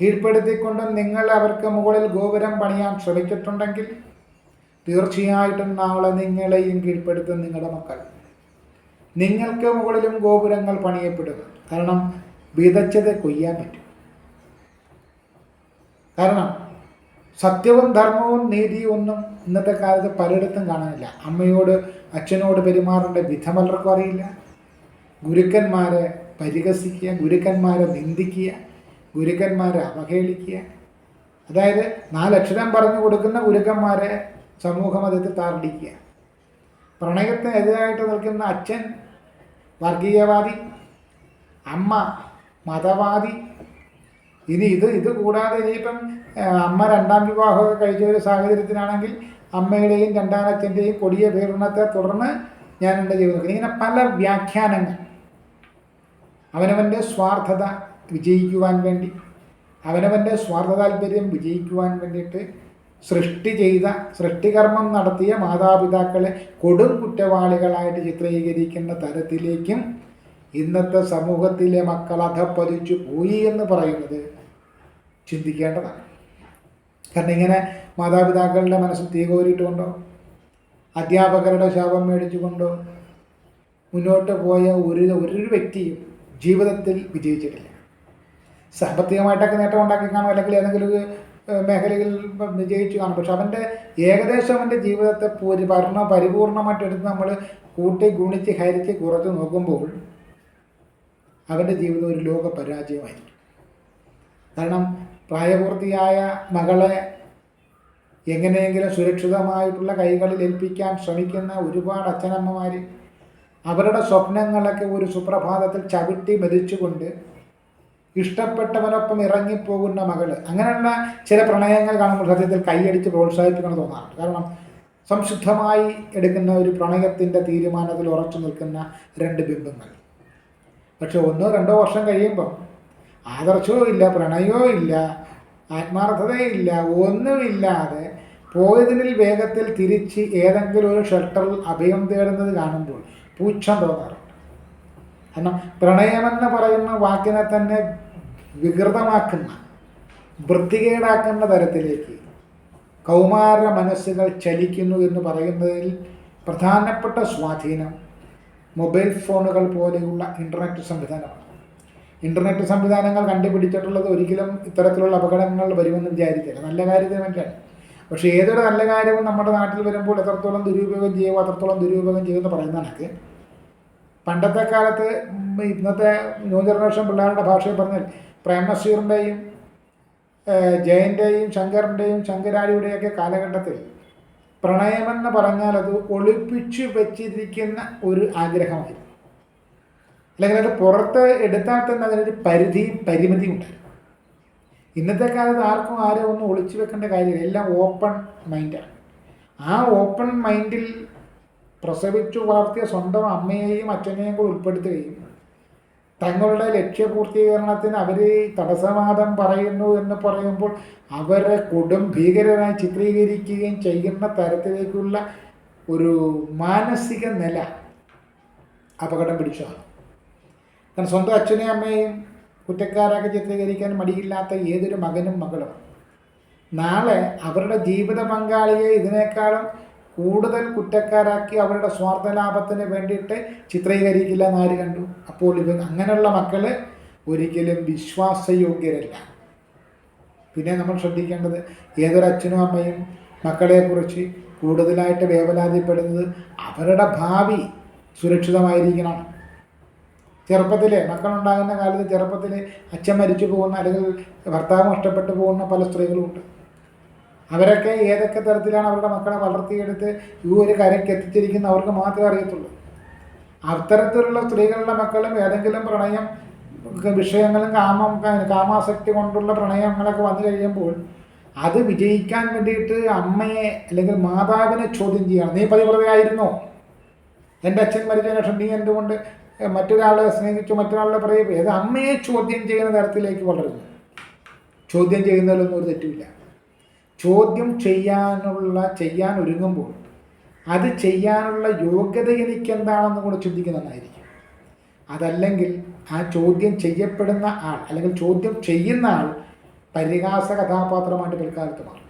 കീഴ്പ്പെടുത്തിക്കൊണ്ടും നിങ്ങൾ അവർക്ക് മുകളിൽ ഗോപുരം പണിയാൻ ശ്രമിച്ചിട്ടുണ്ടെങ്കിൽ, തീർച്ചയായിട്ടും നാളെ നിങ്ങളെയും കീഴ്പ്പെടുത്തും നിങ്ങളുടെ മക്കൾ. നിങ്ങൾക്ക് മുകളിലും ഗോപുരങ്ങൾ പണിയപ്പെടുക. കാരണം വിതച്ചത് കൊയ്യാൻ പറ്റും. കാരണം സത്യവും ധർമ്മവും നീതിയും ഒന്നും ഇന്നത്തെ കാലത്ത് പലയിടത്തും കാണാനില്ല. അമ്മയോട് അച്ഛനോട് പെരുമാറേണ്ട വിധം പലർക്കും അറിയില്ല. ഗുരുക്കന്മാരെ പരിഹസിക്കുക, ഗുരുക്കന്മാരെ നിന്ദിക്കുക, ഗുരുക്കന്മാരെ അവഹേളിക്കുക. അതായത് 4 അക്ഷരം പറഞ്ഞു കൊടുക്കുന്ന ഗുരുക്കന്മാരെ സമൂഹമതത്തിൽ താറടിക്കുക. പ്രണയത്തിനെതിരായിട്ട് നിൽക്കുന്ന അച്ഛൻ വർഗീയവാദി, അമ്മ മതവാദി. ഇനി ഇത് കൂടാതെ ഇനിയിപ്പം അമ്മ 2ാം വിവാഹമൊക്കെ കഴിച്ച ഒരു സാഹചര്യത്തിനാണെങ്കിൽ അമ്മയുടെയും 2ാം അച്ഛൻ്റെയും കൊടിയ പീഡനത്തെ തുടർന്ന് ഞാൻ എൻ്റെ ജീവിതത്തിൽ ഇങ്ങനെ പല വ്യാഖ്യാനങ്ങൾ അവനവൻ്റെ സ്വാർത്ഥത വിജയിക്കുവാൻ വേണ്ടി, അവനവൻ്റെ സ്വാർത്ഥ താല്പര്യം വിജയിക്കുവാൻ വേണ്ടിയിട്ട് സൃഷ്ടികർമ്മം നടത്തിയ മാതാപിതാക്കളെ കൊടും കുറ്റവാളികളായിട്ട് ചിത്രീകരിക്കുന്ന തരത്തിലേക്കും ഇന്നത്തെ സമൂഹത്തിലെ മക്കൾ അധപ്പതിച്ചു പോയി എന്ന് പറയുന്നത് ചിന്തിക്കേണ്ടതാണ്. കാരണം ഇങ്ങനെ മാതാപിതാക്കളുടെ മനസ്സിൽ തീ കോരിയിട്ടുകൊണ്ടോ അധ്യാപകരുടെ ശാപം മേടിച്ചുകൊണ്ടോ മുന്നോട്ട് പോയ ഒരു വ്യക്തിയും ജീവിതത്തിൽ വിജയിച്ചിട്ടില്ല. സാമ്പത്തികമായിട്ടൊക്കെ നേട്ടം ഉണ്ടാക്കി കാണും, അല്ലെങ്കിൽ ഏതെങ്കിലും ഒരു മേഖലയിൽ വിജയിച്ചു കാണും. പക്ഷെ അവൻ്റെ ഏകദേശം അവൻ്റെ ജീവിതത്തെ പരിപൂർണമായിട്ട് എടുത്ത് നമ്മൾ കൂട്ടി ഗുണിച്ച് ഹരിച്ച് കുറച്ച് നോക്കുമ്പോൾ അവൻ്റെ ജീവിതം ഒരു ലോക പരാജയമായിരിക്കും. കാരണം പ്രായപൂർത്തിയായ മകളെ എങ്ങനെയെങ്കിലും സുരക്ഷിതമായിട്ടുള്ള കൈകളിൽ ഏൽപ്പിക്കാൻ ശ്രമിക്കുന്ന ഒരുപാട് അച്ഛനമ്മമാർ അവരുടെ സ്വപ്നങ്ങളൊക്കെ ഒരു സുപ്രഭാതത്തിൽ ചവിട്ടി മെതിച്ചുകൊണ്ട് ഇഷ്ടപ്പെട്ടവനൊപ്പം ഇറങ്ങിപ്പോകുന്ന മകള്, അങ്ങനെയുള്ള ചില പ്രണയങ്ങൾ കാണുമ്പോൾ സത്യത്തിൽ കൈയടിച്ച് പ്രോത്സാഹിപ്പിക്കണം തോന്നാറുണ്ട്. കാരണം സംശുദ്ധമായി എടുക്കുന്ന ഒരു പ്രണയത്തിൻ്റെ തീരുമാനത്തിൽ ഉറച്ചു നിൽക്കുന്ന 2 ബിംബങ്ങൾ. പക്ഷെ 1-2 വർഷം കഴിയുമ്പം ആദർശവും ഇല്ല, പ്രണയവും ഇല്ല, ആത്മാർത്ഥതയില്ല, ഒന്നുമില്ലാതെ പോയതിനിൽ വേഗത്തിൽ തിരിച്ച് ഏതെങ്കിലും ഒരു ഷെൽട്ടറിൽ അഭയം തേടുന്നത് കാണുമ്പോൾ പുച്ഛം തോന്നാറുണ്ട്. കാരണം പ്രണയമെന്ന് പറയുന്ന വാക്കിനെ തന്നെ വികൃതമാക്കുന്ന, വൃത്തികേടാക്കുന്ന തരത്തിലേക്ക് കൗമാര മനസ്സുകൾ ചലിക്കുന്നു എന്ന് പറയുന്നതിൽ പ്രധാനപ്പെട്ട സ്വാധീനം മൊബൈൽ ഫോണുകൾ പോലെയുള്ള ഇൻ്റർനെറ്റ് സംവിധാനമാണ്. ഇൻ്റർനെറ്റ് സംവിധാനങ്ങൾ കണ്ടുപിടിച്ചിട്ടുള്ളത് ഒരിക്കലും ഇത്തരത്തിലുള്ള അപകടങ്ങൾ വരുമെന്ന് വിചാരിക്കില്ല, നല്ല കാര്യത്തിന് വേണ്ടിയാണ്. പക്ഷേ ഏതൊരു നല്ല കാര്യവും നമ്മുടെ നാട്ടിൽ വരുമ്പോൾ എത്രത്തോളം ദുരുപയോഗം ചെയ്യുമോ അത്രത്തോളം ദുരുപയോഗം ചെയ്യുമെന്ന് പറയുന്ന കണക്ക് പണ്ടത്തെ കാലത്ത് ഇന്നത്തെ ന്യൂ ജനറേഷൻ പിള്ളേരുടെ ഭാഷയിൽ പറഞ്ഞാൽ പ്രേംനസീറിൻ്റെയും ജയൻ്റെയും ശങ്കറിൻ്റെയും ശങ്കരാടിയുടെയൊക്കെ കാലഘട്ടത്തിൽ പ്രണയമെന്ന് പറഞ്ഞാൽ അത് ഒളിപ്പിച്ചു വെച്ചിരിക്കുന്ന ഒരു ആഗ്രഹമായിരുന്നു. അല്ലെങ്കിൽ അത് പുറത്ത് എടുത്താൽ തന്നെ അതിനൊരു പരിമിതി ഉണ്ടായിരുന്നു. ഇന്നത്തെ കാലത്ത് ആർക്കും ആരും ഒന്നും ഒളിച്ചു വെക്കേണ്ട കാര്യമില്ല, എല്ലാം ഓപ്പൺ മൈൻഡാണ്. ആ ഓപ്പൺ മൈൻഡിൽ പ്രസവിച്ചു വളർത്തിയ സ്വന്തം അമ്മയെയും അച്ഛനെയും കൂടി ഉൾപ്പെടുത്തുകയും തങ്ങളുടെ ലക്ഷ്യപൂർത്തീകരണത്തിന് അവർ തടസ്സവാദം പറയുന്നു എന്ന് പറയുമ്പോൾ അവരെ കൊടും ഭീകരരായി ചിത്രീകരിക്കുകയും ചെയ്യുന്ന തരത്തിലേക്കുള്ള ഒരു മാനസിക നില അപകടം പിടിച്ചതാണ്. കാരണം സ്വന്തം അച്ഛനെയും അമ്മയെയും കുറ്റക്കാരാക്കി ചിത്രീകരിക്കാൻ മടിയില്ലാത്ത ഏതൊരു മകനും മകളും നാളെ അവരുടെ ജീവിത പങ്കാളിയെ ഇതിനേക്കാളും കൂടുതൽ കുറ്റക്കാരാക്കി അവരുടെ സ്വാർത്ഥ ലാഭത്തിന് വേണ്ടിയിട്ട് ചിത്രീകരിക്കില്ല എന്നാര് കണ്ടു? അപ്പോൾ അങ്ങനെയുള്ള മക്കൾ ഒരിക്കലും വിശ്വാസയോഗ്യരല്ല. പിന്നെ നമ്മൾ ശ്രദ്ധിക്കേണ്ടത് ഏതൊരച്ഛനും അമ്മയും മക്കളെക്കുറിച്ച് കൂടുതലായിട്ട് വേവലാതിപ്പെടുന്നത് അവരുടെ ഭാവി സുരക്ഷിതമായിരിക്കണം. ചെറുപ്പത്തിലെ മക്കളുണ്ടാകുന്ന കാലത്ത് ചെറുപ്പത്തിൽ അച്ഛൻ മരിച്ചു പോകുന്ന അല്ലെങ്കിൽ ഭർത്താവ് നഷ്ടപ്പെട്ടു പോകുന്ന പല സ്ത്രീകളുമുണ്ട്. അവരൊക്കെ ഏതൊക്കെ തരത്തിലാണ് അവരുടെ മക്കളെ വളർത്തിയെടുത്ത് ഈ ഒരു കരയ്ക്ക് എത്തിച്ചിരിക്കുന്ന അവർക്ക് മാത്രമേ അറിയത്തുള്ളൂ. അത്തരത്തിലുള്ള സ്ത്രീകളുടെ മക്കളും ഏതെങ്കിലും പ്രണയം വിഷയങ്ങളും കാമാസക്തി കൊണ്ടുള്ള പ്രണയങ്ങളൊക്കെ വന്നു കഴിയുമ്പോൾ അത് വിജയിക്കാൻ വേണ്ടിയിട്ട് അമ്മയെ അല്ലെങ്കിൽ മാതാവിനെ ചോദ്യം ചെയ്യണം. നീ പതിവ്രതയായിരുന്നോ? എൻ്റെ അച്ഛൻ മരിച്ചതിന് ശേഷം നീ എന്തുകൊണ്ട് മറ്റൊരാളെ സ്നേഹിച്ചു മറ്റൊരാളെ പറയുമ്പോൾ ഏത് അമ്മയെ ചോദ്യം ചെയ്യുന്ന തരത്തിലേക്ക് വളരുന്നു. ചോദ്യം ചെയ്യുന്നതിലൊന്നും ഒരു തെറ്റുമില്ല. ചോദ്യം ചെയ്യാൻ ഒരുങ്ങുമ്പോൾ അത് ചെയ്യാനുള്ള യോഗ്യത എനിക്കെന്താണെന്ന് കൂടെ ചിന്തിക്കുന്നതായിരിക്കും. അതല്ലെങ്കിൽ ആ ചോദ്യം ചെയ്യപ്പെടുന്ന ആൾ അല്ലെങ്കിൽ ചോദ്യം ചെയ്യുന്ന ആൾ പരിഹാസ കഥാപാത്രമായിട്ട് പിൽക്കാലത്ത് മാറും.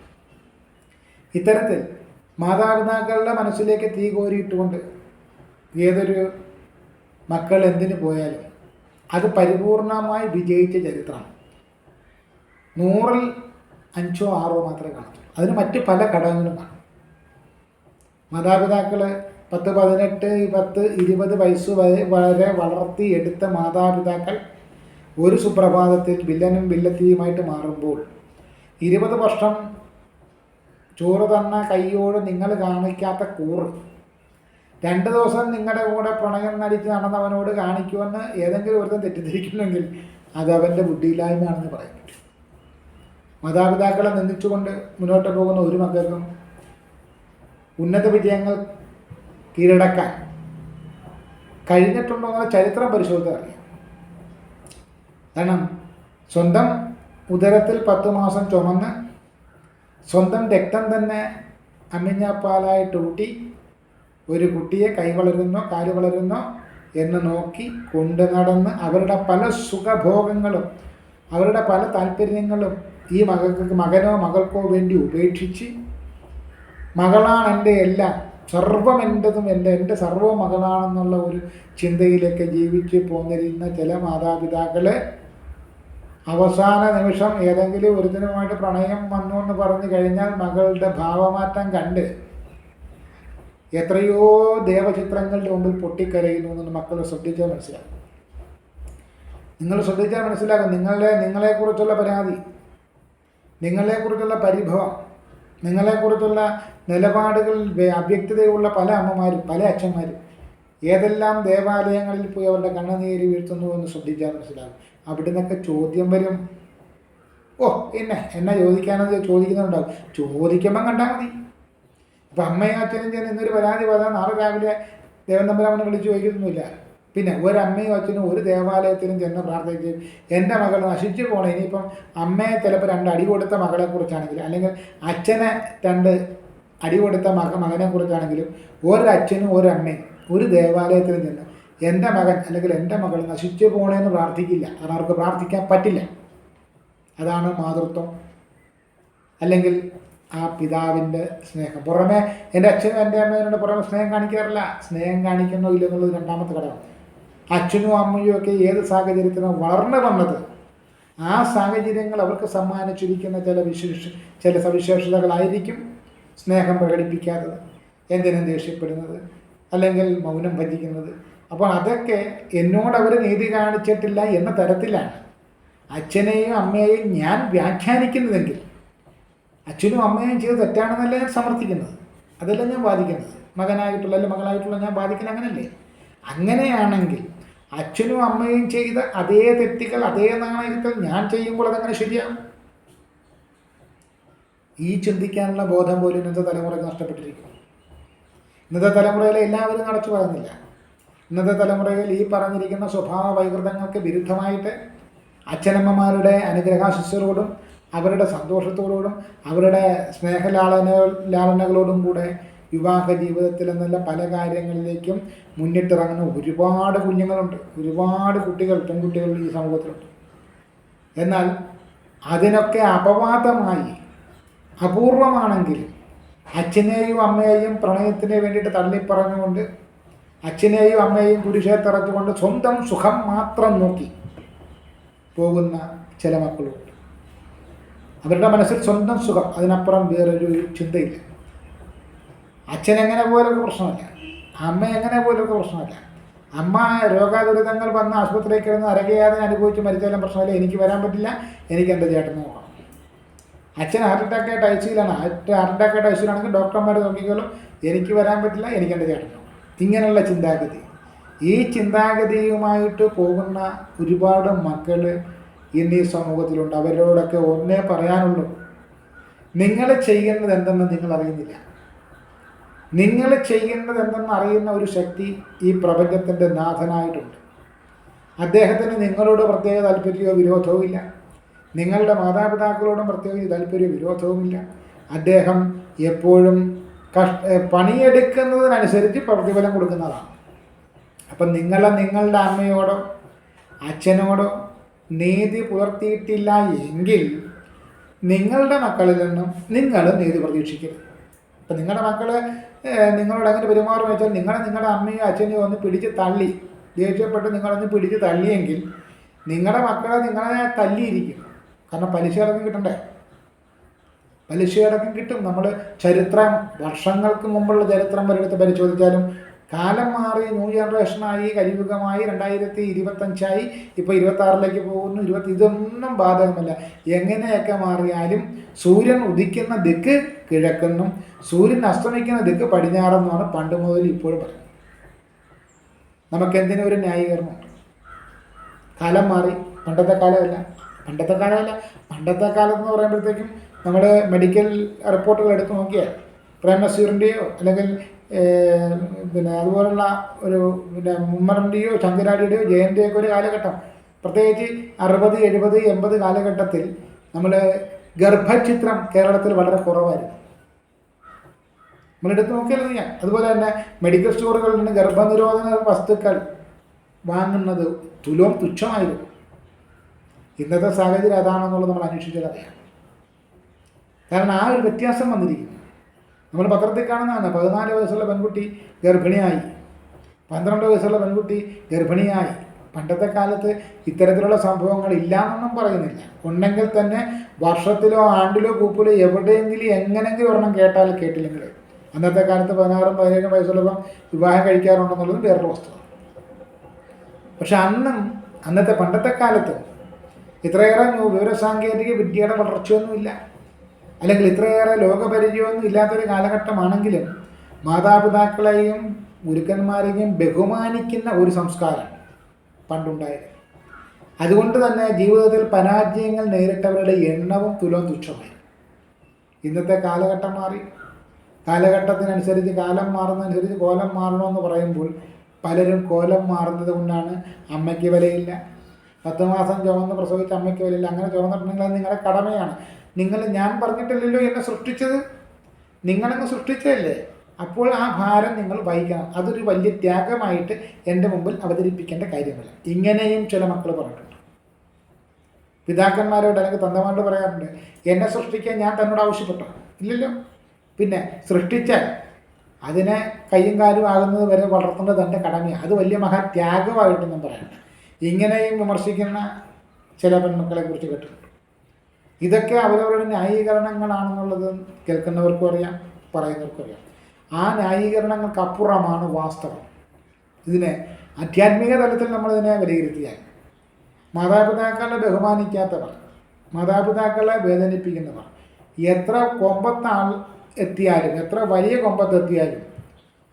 ഇത്തരത്തിൽ മാതാപിതാക്കളുടെ മനസ്സിലേക്ക് തീ കോരിയിട്ടുകൊണ്ട് ഏതൊരു മക്കൾ എന്തിനു പോയാലും അത് പരിപൂർണമായി വിജയിച്ച ചരിത്രമാണ്. 100-ൽ 5-ഓ 6-ഓ മാത്രമേ കാണത്തുള്ളൂ. അതിന് മറ്റ് പല ഘടകങ്ങളും കാണും. മാതാപിതാക്കൾ 10, 18, 10, 20 വയസ്സ് വരെ വളർത്തിയെടുത്ത മാതാപിതാക്കൾ ഒരു സുപ്രഭാതത്തിൽ വില്ലനും വില്ലത്തിയുമായിട്ട് മാറുമ്പോൾ 20 വർഷം ചോറ് തന്ന കൈയോട് നിങ്ങൾ കാണിക്കാത്ത കൂറ് 2 ദിവസം നിങ്ങളുടെ കൂടെ പ്രണയം നടിച്ച് നടന്നവനോട് കാണിക്കുമെന്ന് ഏതെങ്കിലും ഒരുത്തൻ തെറ്റിദ്ധരിക്കുന്നെങ്കിൽ അത് അവൻ്റെ ബുദ്ധിയില്ലായ്മയാണെന്ന് പറയാൻ പറ്റും. മാതാപിതാക്കളെ നിന്ദിച്ചുകൊണ്ട് മുന്നോട്ട് പോകുന്ന ഒരു മക്കൾക്കും ഉന്നത വിജയങ്ങൾ കീഴടക്കാൻ കഴിഞ്ഞിട്ടുണ്ടോ എന്നുള്ള ചരിത്രം പരിശോധിച്ചാൽ അറിയാം. കാരണം സ്വന്തം ഉദരത്തിൽ 10 മാസം ചുമന്ന് സ്വന്തം രക്തം തന്നെ അമ്മിഞ്ഞാപ്പാലായിട്ടൂട്ടി ഒരു കുട്ടിയെ കൈ വളരുന്നോ കാല് വളരുന്നോ എന്ന് നോക്കി കൊണ്ടു നടന്ന് അവരുടെ പല സുഖഭോഗങ്ങളും അവരുടെ പല താല്പര്യങ്ങളും ഈ മകനോ മകൾക്കോ വേണ്ടി ഉപേക്ഷിച്ച് മകളാണ് എൻ്റെ എല്ലാം, സർവം എൻ്റെതും എൻ്റെ സർവ്വം മകളാണെന്നുള്ള ഒരു ചിന്തയിലേക്ക് ജീവിച്ച് പോന്നിരുന്ന ചില മാതാപിതാക്കൾ അവസാന നിമിഷം ഏതെങ്കിലും ഒരുത്തനുമായിട്ട് പ്രണയം വന്നു എന്ന് പറഞ്ഞു കഴിഞ്ഞാൽ മകളുടെ ഭാവമാറ്റം കണ്ട് എത്രയോ ദേവചിത്രങ്ങളുടെ മുമ്പിൽ പൊട്ടിക്കരയുന്നു എന്ന് മക്കൾ ശ്രദ്ധിച്ചാൽ മനസ്സിലാക്കും. നിങ്ങൾ ശ്രദ്ധിച്ചാൽ മനസ്സിലാക്കും. നിങ്ങളെക്കുറിച്ചുള്ള പരാതി, നിങ്ങളെക്കുറിച്ചുള്ള പരിഭവം, നിങ്ങളെക്കുറിച്ചുള്ള നിലപാടുകളിൽ അവ്യക്തതയുള്ള പല അമ്മമാരും പല അച്ഛന്മാരും ഏതെല്ലാം ദേവാലയങ്ങളിൽ പോയി അവരുടെ കണ്ണുനീര് വീഴ്ത്തുന്നു എന്ന് ശ്രദ്ധിച്ചാൽ മനസ്സിലാകും. അവിടെ നിന്നൊക്കെ ചോദ്യം വരും. എന്നെ ചോദിക്കാനത് ചോദിക്കുന്നുണ്ടാവും. ചോദിക്കുമ്പം കണ്ടാൽ മതി. ഇപ്പം അമ്മയും അച്ഛനും ചെന്ന് ഇന്നൊരു പരാതി പറഞ്ഞാൽ നാളെ രാവിലെ ദേവൻ തമ്പുരാനെ വിളിച്ച് ചോദിക്കുന്നില്ല. പിന്നെ ഒരമ്മയും അച്ഛനും ഒരു ദേവാലയത്തിലും ചെന്ന് പ്രാർത്ഥിച്ച് എൻ്റെ മകൾ നശിച്ചു പോകണം. ഇനിയിപ്പം അമ്മയെ ചിലപ്പോൾ 2 അടി കൊടുത്ത മകളെക്കുറിച്ചാണെങ്കിലും അല്ലെങ്കിൽ അച്ഛനെ 2 അടി കൊടുത്ത മകനെക്കുറിച്ചാണെങ്കിലും ഒരച്ഛനും ഒരമ്മയും ഒരു ദേവാലയത്തിലും ചെന്ന് എൻ്റെ മകൻ അല്ലെങ്കിൽ എൻ്റെ മകൾ നശിച്ചു പോകണമെന്ന് പ്രാർത്ഥിക്കില്ല. കാരണം അവർക്ക് പ്രാർത്ഥിക്കാൻ പറ്റില്ല. അതാണ് മാതൃത്വം അല്ലെങ്കിൽ ആ പിതാവിൻ്റെ സ്നേഹം. പുറമെ എൻ്റെ അച്ഛനും എൻ്റെ അമ്മേനോട് പുറമെ സ്നേഹം കാണിക്കാറില്ല. സ്നേഹം കാണിക്കുന്നോ ഇല്ലെന്നുള്ളത് രണ്ടാമത്തെ ഘടകം. അച്ഛനും അമ്മയും ഒക്കെ ഏത് സാഹചര്യത്തിനും വളർന്നു വന്നത് ആ സാഹചര്യങ്ങൾ അവർക്ക് സമ്മാനിച്ചിരിക്കുന്ന ചില സവിശേഷതകളായിരിക്കും സ്നേഹം പ്രകടിപ്പിക്കാത്തത്, എന്തിനും ദേഷ്യപ്പെടുന്നത് അല്ലെങ്കിൽ മൗനം ഭജിക്കുന്നത്. അപ്പോൾ അതൊക്കെ എന്നോടവർ നീതി കാണിച്ചിട്ടില്ല എന്ന തരത്തിലാണ് അച്ഛനെയും അമ്മയെയും ഞാൻ വ്യാഖ്യാനിക്കുന്നതെങ്കിൽ അച്ഛനും അമ്മയും ചെയ്ത് തെറ്റാണെന്നല്ല ഞാൻ സമർത്ഥിക്കുന്നത്, അതല്ല ഞാൻ വാദിക്കുന്നത്. മകനായിട്ടുള്ള അല്ലെങ്കിൽ മകളായിട്ടുള്ള ഞാൻ വാദിക്കുന്നത് അങ്ങനല്ലേ? അങ്ങനെയാണെങ്കിൽ അച്ഛനും അമ്മയും ചെയ്ത അതേ തെറ്റുകൾ അതേ നാണയങ്ങൾ ഞാൻ ചെയ്യുമ്പോൾ അതങ്ങനെ ശരിയാകും? ഈ ചിന്തിക്കാനുള്ള ബോധം പോലും ഇന്നത്തെ തലമുറയ്ക്ക് നഷ്ടപ്പെട്ടിരിക്കും. ഇന്നത്തെ തലമുറയിലെ എല്ലാവരും അടച്ചു പറയുന്നില്ല. ഇന്നത്തെ തലമുറയിൽ ഈ പറഞ്ഞിരിക്കുന്ന സ്വഭാവ വൈകൃതങ്ങൾക്ക് വിരുദ്ധമായിട്ട് അച്ഛനമ്മമാരുടെ അനുഗ്രഹാശിസ്സരോടും അവരുടെ സന്തോഷത്തോടും അവരുടെ സ്നേഹലാളനകളോടും കൂടെ വിവാഹ ജീവിതത്തിൽ എന്നല്ല പല കാര്യങ്ങളിലേക്കും മുന്നിട്ടിറങ്ങുന്ന ഒരുപാട് കുഞ്ഞുങ്ങളുണ്ട്, ഒരുപാട് പെൺകുട്ടികൾ ഈ സമൂഹത്തിലുണ്ട്. എന്നാൽ അതിനൊക്കെ അപവാദമായി അപൂർവമാണെങ്കിലും അച്ഛനെയും അമ്മയെയും പ്രണയത്തിന് വേണ്ടിയിട്ട് തള്ളിപ്പറഞ്ഞുകൊണ്ട് അച്ഛനെയും അമ്മയെയും കുരിശേ തറച്ചുകൊണ്ട് സ്വന്തം സുഖം മാത്രം നോക്കി പോകുന്ന ചില മക്കളുണ്ട്. അവരുടെ മനസ്സിൽ സ്വന്തം സുഖം, അതിനപ്പുറം വേറൊരു ചിന്തയില്ല. അച്ഛനെങ്ങനെ പോലൊക്കെ പ്രശ്നമല്ല, അമ്മ എങ്ങനെ പോലൊക്കെ പ്രശ്നമല്ല. അമ്മ രോഗാദുരിതങ്ങൾ വന്ന് ആശുപത്രിയിലേക്ക് കിടന്ന് അരകയാതന അനുഭവിച്ച് മരിച്ചാലും പ്രശ്നമില്ല, എനിക്ക് വരാൻ പറ്റില്ല, എനിക്ക് എൻ്റെ ചേട്ടനെ നോക്കണം. അച്ഛൻ ഹാർട്ട് അറ്റാക്കായിട്ട് ഐസിയിലാണ്, ഹാർട്ട് അറ്റാക്കായിട്ട് ഐസിയിലാണെങ്കിൽ ഡോക്ടർമാർ നോക്കിക്കോളും, എനിക്ക് വരാൻ പറ്റില്ല, എനിക്ക് എൻ്റെ ചേട്ടനെ നോക്കണം. ഇങ്ങനെയുള്ള ചിന്താഗതി, ഈ ചിന്താഗതിയുമായിട്ട് പോകുന്ന ഒരുപാട് മക്കൾ ഇന്ന് ഈ സമൂഹത്തിലുണ്ട്. അവരോടൊക്കെ ഒന്നേ പറയാനുള്ളൂ, നിങ്ങൾ ചെയ്യുന്നത് എന്തെന്ന് നിങ്ങൾ അറിയുന്നില്ല. നിങ്ങൾ ചെയ്യുന്നത് എന്തെന്ന് അറിയുന്ന ഒരു ശക്തി ഈ പ്രപഞ്ചത്തിൻ്റെ നാഥനായിട്ടുണ്ട്. അദ്ദേഹത്തിന് നിങ്ങളോട് പ്രത്യേക താല്പര്യമോ വിരോധവും ഇല്ല. നിങ്ങളുടെ മാതാപിതാക്കളോടും പ്രത്യേകിച്ച് താല്പര്യമോ വിരോധവുമില്ല. അദ്ദേഹം എപ്പോഴും പണിയെടുക്കുന്നതിനനുസരിച്ച് പ്രതിഫലം കൊടുക്കുന്നതാണ്. അപ്പം നിങ്ങളുടെ അമ്മയോടോ അച്ഛനോടോ നീതി പുലർത്തിയിട്ടില്ല എങ്കിൽ നിങ്ങളുടെ മക്കളിൽ നിന്നും നിങ്ങൾ നീതി പ്രതീക്ഷിക്കരുത്. അപ്പം നിങ്ങളുടെ മക്കൾ നിങ്ങളോട് എങ്ങനെ പെരുമാറുമെന്ന് വെച്ചാൽ നിങ്ങളുടെ അമ്മയോ അച്ഛനെയോ ഒന്ന് പിടിച്ച് തള്ളി, ദേഷ്യപ്പെട്ട് നിങ്ങളൊന്ന് പിടിച്ച് തള്ളിയെങ്കിൽ നിങ്ങളുടെ മക്കളെ നിങ്ങളെ തല്ലിയിരിക്കും. കാരണം പലിശ അടക്കം കിട്ടണ്ടേ? പലിശ അടക്കം കിട്ടും. നമ്മൾ ചരിത്രം, വർഷങ്ങൾക്ക് മുമ്പുള്ള ചരിത്രം ഒരിടത്ത് പരിശോധിച്ചാലും കാലം മാറി, ന്യൂ ജനറേഷനായി, കലിയുഗമായി, 2025 ഇപ്പോൾ 26 പോകുന്നു. ഇതൊന്നും ബാധകമല്ല. എങ്ങനെയൊക്കെ മാറിയാലും സൂര്യൻ ഉദിക്കുന്ന ദിക്ക് കിഴക്കെന്നും സൂര്യൻ അസ്തമിക്കുന്ന ദിക്ക് പടിഞ്ഞാറെന്നുമാണ് പണ്ട് മുതൽ ഇപ്പോഴും പറയുന്നത്. നമുക്കെന്തിനും ഒരു ന്യായീകരണമുണ്ട്. കാലം മാറി, പണ്ടത്തെ കാലമല്ല. പണ്ടത്തെ കാലം എന്ന് പറയുമ്പോഴത്തേക്കും നമ്മൾ മെഡിക്കൽ റിപ്പോർട്ടുകൾ എടുത്ത് നോക്കിയാൽ പ്രേം നസീറിൻ്റെയോ അല്ലെങ്കിൽ അതുപോലുള്ള ഒരു മുമ്മറിൻ്റെയോ ശങ്കരാടിയുടെയോ ജയൻ്റെയൊക്കെ ഒരു കാലഘട്ടം, പ്രത്യേകിച്ച് 60, 70, 80 കാലഘട്ടത്തിൽ നമ്മൾ ഗർഭചിത്രം കേരളത്തിൽ വളരെ കുറവായിരുന്നു. നമ്മളെടുത്ത് നോക്കിയാലോ ഞാൻ. അതുപോലെ തന്നെ മെഡിക്കൽ സ്റ്റോറുകളിൽ നിന്ന് ഗർഭനിരോധന വസ്തുക്കൾ വാങ്ങുന്നത് തുച്ഛമായിരുന്നു. ഇന്നത്തെ സാഹചര്യം അതാണെന്നുള്ളത് നമ്മൾ അന്വേഷിച്ചാൽ അറിയാം. കാരണം ആ ഒരു വ്യത്യാസം വന്നിരിക്കുന്നു. നമ്മൾ പത്രത്തിൽ കാണുന്നതാണ്, 14 വയസ്സുള്ള പെൺകുട്ടി ഗർഭിണിയായി, 12 വയസ്സുള്ള പെൺകുട്ടി ഗർഭിണിയായി. പണ്ടത്തെ കാലത്ത് ഇത്തരത്തിലുള്ള സംഭവങ്ങൾ ഇല്ലാന്നൊന്നും പറയുന്നില്ല. ഉണ്ടെങ്കിൽ തന്നെ വർഷത്തിലോ ആണ്ടിലോ കൂപ്പിലോ എവിടെയെങ്കിലും എങ്ങനെയെങ്കിലും ഒരെണ്ണം കേട്ടില്ലെങ്കിൽ. അന്നത്തെ കാലത്ത് 16, 17 വയസ്സുള്ളപ്പം വിവാഹം കഴിക്കാറുണ്ടെന്നുള്ളതും വേറൊരു വസ്തുത. പക്ഷെ പണ്ടത്തെ കാലത്ത് ഇത്രയേറെ വിവരസാങ്കേതിക വിദ്യയുടെ വളർച്ചയൊന്നുമില്ല, അല്ലെങ്കിൽ ഇത്രയേറെ ലോകപരിചയമൊന്നും ഇല്ലാത്തൊരു കാലഘട്ടമാണെങ്കിലും മാതാപിതാക്കളെയും ഗുരുക്കന്മാരെയും ബഹുമാനിക്കുന്ന ഒരു സംസ്കാരം പണ്ടുണ്ടായിരുന്നു. അതുകൊണ്ട് തന്നെ ജീവിതത്തിൽ പരാജയങ്ങൾ നേരിട്ടവരുടെ എണ്ണവും തുച്ഛമായി. ഇന്നത്തെ കാലഘട്ടം മാറി. കാലഘട്ടത്തിനനുസരിച്ച് കാലം മാറുന്നതനുസരിച്ച് കോലം മാറണമെന്ന് പറയുമ്പോൾ പലരും കോലം മാറുന്നത് കൊണ്ടാണ് അമ്മയ്ക്ക് വിലയില്ല, 10 മാസം ചുമന്ന് പ്രസവിച്ച അമ്മയ്ക്ക് വിലയില്ല. അങ്ങനെ ചുമന്നിട്ടുണ്ടെങ്കിൽ അത് നിങ്ങളുടെ കടമയാണ്. ഞാൻ പറഞ്ഞിട്ടില്ലല്ലോ എന്നെ സൃഷ്ടിച്ചത്, നിങ്ങളങ്ങ് സൃഷ്ടിച്ചതല്ലേ. അപ്പോൾ ആ ഭാരം നിങ്ങൾ വഹിക്കണം. അതൊരു വലിയ ത്യാഗമായിട്ട് എൻ്റെ മുമ്പിൽ അവതരിപ്പിക്കേണ്ട കാര്യമല്ല. ഇങ്ങനെയും ചില മക്കൾ പറഞ്ഞിട്ടുണ്ട്. പിതാക്കന്മാരോട് അല്ലെങ്കിൽ തന്തമാരോട് പറയാറുണ്ട്, എന്നെ സൃഷ്ടിക്കാൻ ഞാൻ തന്നോട് ആവശ്യപ്പെട്ടോ? ഇല്ലല്ലോ. പിന്നെ സൃഷ്ടിച്ചാൽ അതിനെ കയ്യും കാലും ആകുന്നത് വരെ വളർത്തേണ്ടത് തൻ്റെ കടമയാണ്. അത് വലിയ മഹാത്യാഗമായിട്ടൊന്നും പറയണ്ട. ഇങ്ങനെയും വിമർശിക്കുന്ന ചില പെൺമക്കളെ കുറിച്ച് കേട്ടിട്ടുണ്ട്. ഇതൊക്കെ അവരവരുടെ ന്യായീകരണങ്ങളാണെന്നുള്ളത് കേൾക്കുന്നവർക്കും അറിയാം, പറയുന്നവർക്കും അറിയാം. ആ ന്യായീകരണങ്ങൾക്കപ്പുറമാണ് വാസ്തവം. ഇതിനെ ആധ്യാത്മിക തലത്തിൽ നമ്മളിതിനെ വിലയിരുത്തിയാൽ മാതാപിതാക്കളെ ബഹുമാനിക്കാത്തവർ, മാതാപിതാക്കളെ വേദനിപ്പിക്കുന്നവർ എത്ര കൊമ്പത്താൾ എത്തിയാലും, എത്ര വലിയ കൊമ്പത്തെത്തിയാലും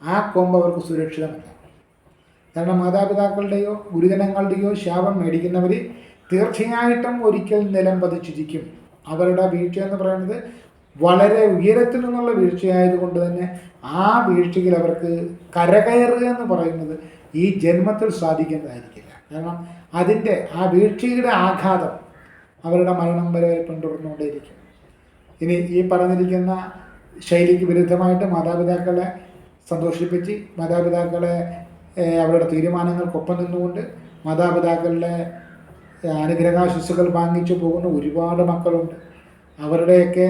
ആ കൊമ്പ് അവർക്ക് സുരക്ഷിതമല്ല. കാരണം മാതാപിതാക്കളുടെയോ ഗുരുജനങ്ങളുടെയോ ശാപം മേടിക്കുന്നവർ തീർച്ചയായിട്ടും ഒരിക്കൽ നിലം പതിച്ചിരിക്കും. അവരുടെ വീഴ്ച എന്ന് പറയുന്നത് വളരെ ഉയരത്തിൽ നിന്നുള്ള വീഴ്ചയായതുകൊണ്ട് തന്നെ ആ വീഴ്ചയിൽ അവർക്ക് കരകയറുക എന്ന് പറയുന്നത് ഈ ജന്മത്തിൽ സാധിക്കുന്നതായിരിക്കില്ല. കാരണം ആ വീഴ്ചയുടെ ആഘാതം അവരുടെ മരണം വരെ പിന്തുടർന്നുകൊണ്ടേയിരിക്കും. ഇനി ഈ പറഞ്ഞിരിക്കുന്ന ശൈലിക്ക് വിരുദ്ധമായിട്ട് മാതാപിതാക്കളെ സന്തോഷിപ്പിച്ച്, മാതാപിതാക്കളെ അവരുടെ തീരുമാനങ്ങൾക്കൊപ്പം നിന്നുകൊണ്ട് മാതാപിതാക്കളുടെ അനുഗ്രഹാശിസ്സുകൾ വാങ്ങിച്ചു പോകുന്ന ഒരുപാട് മക്കളുണ്ട്. അവരുടെയൊക്കെ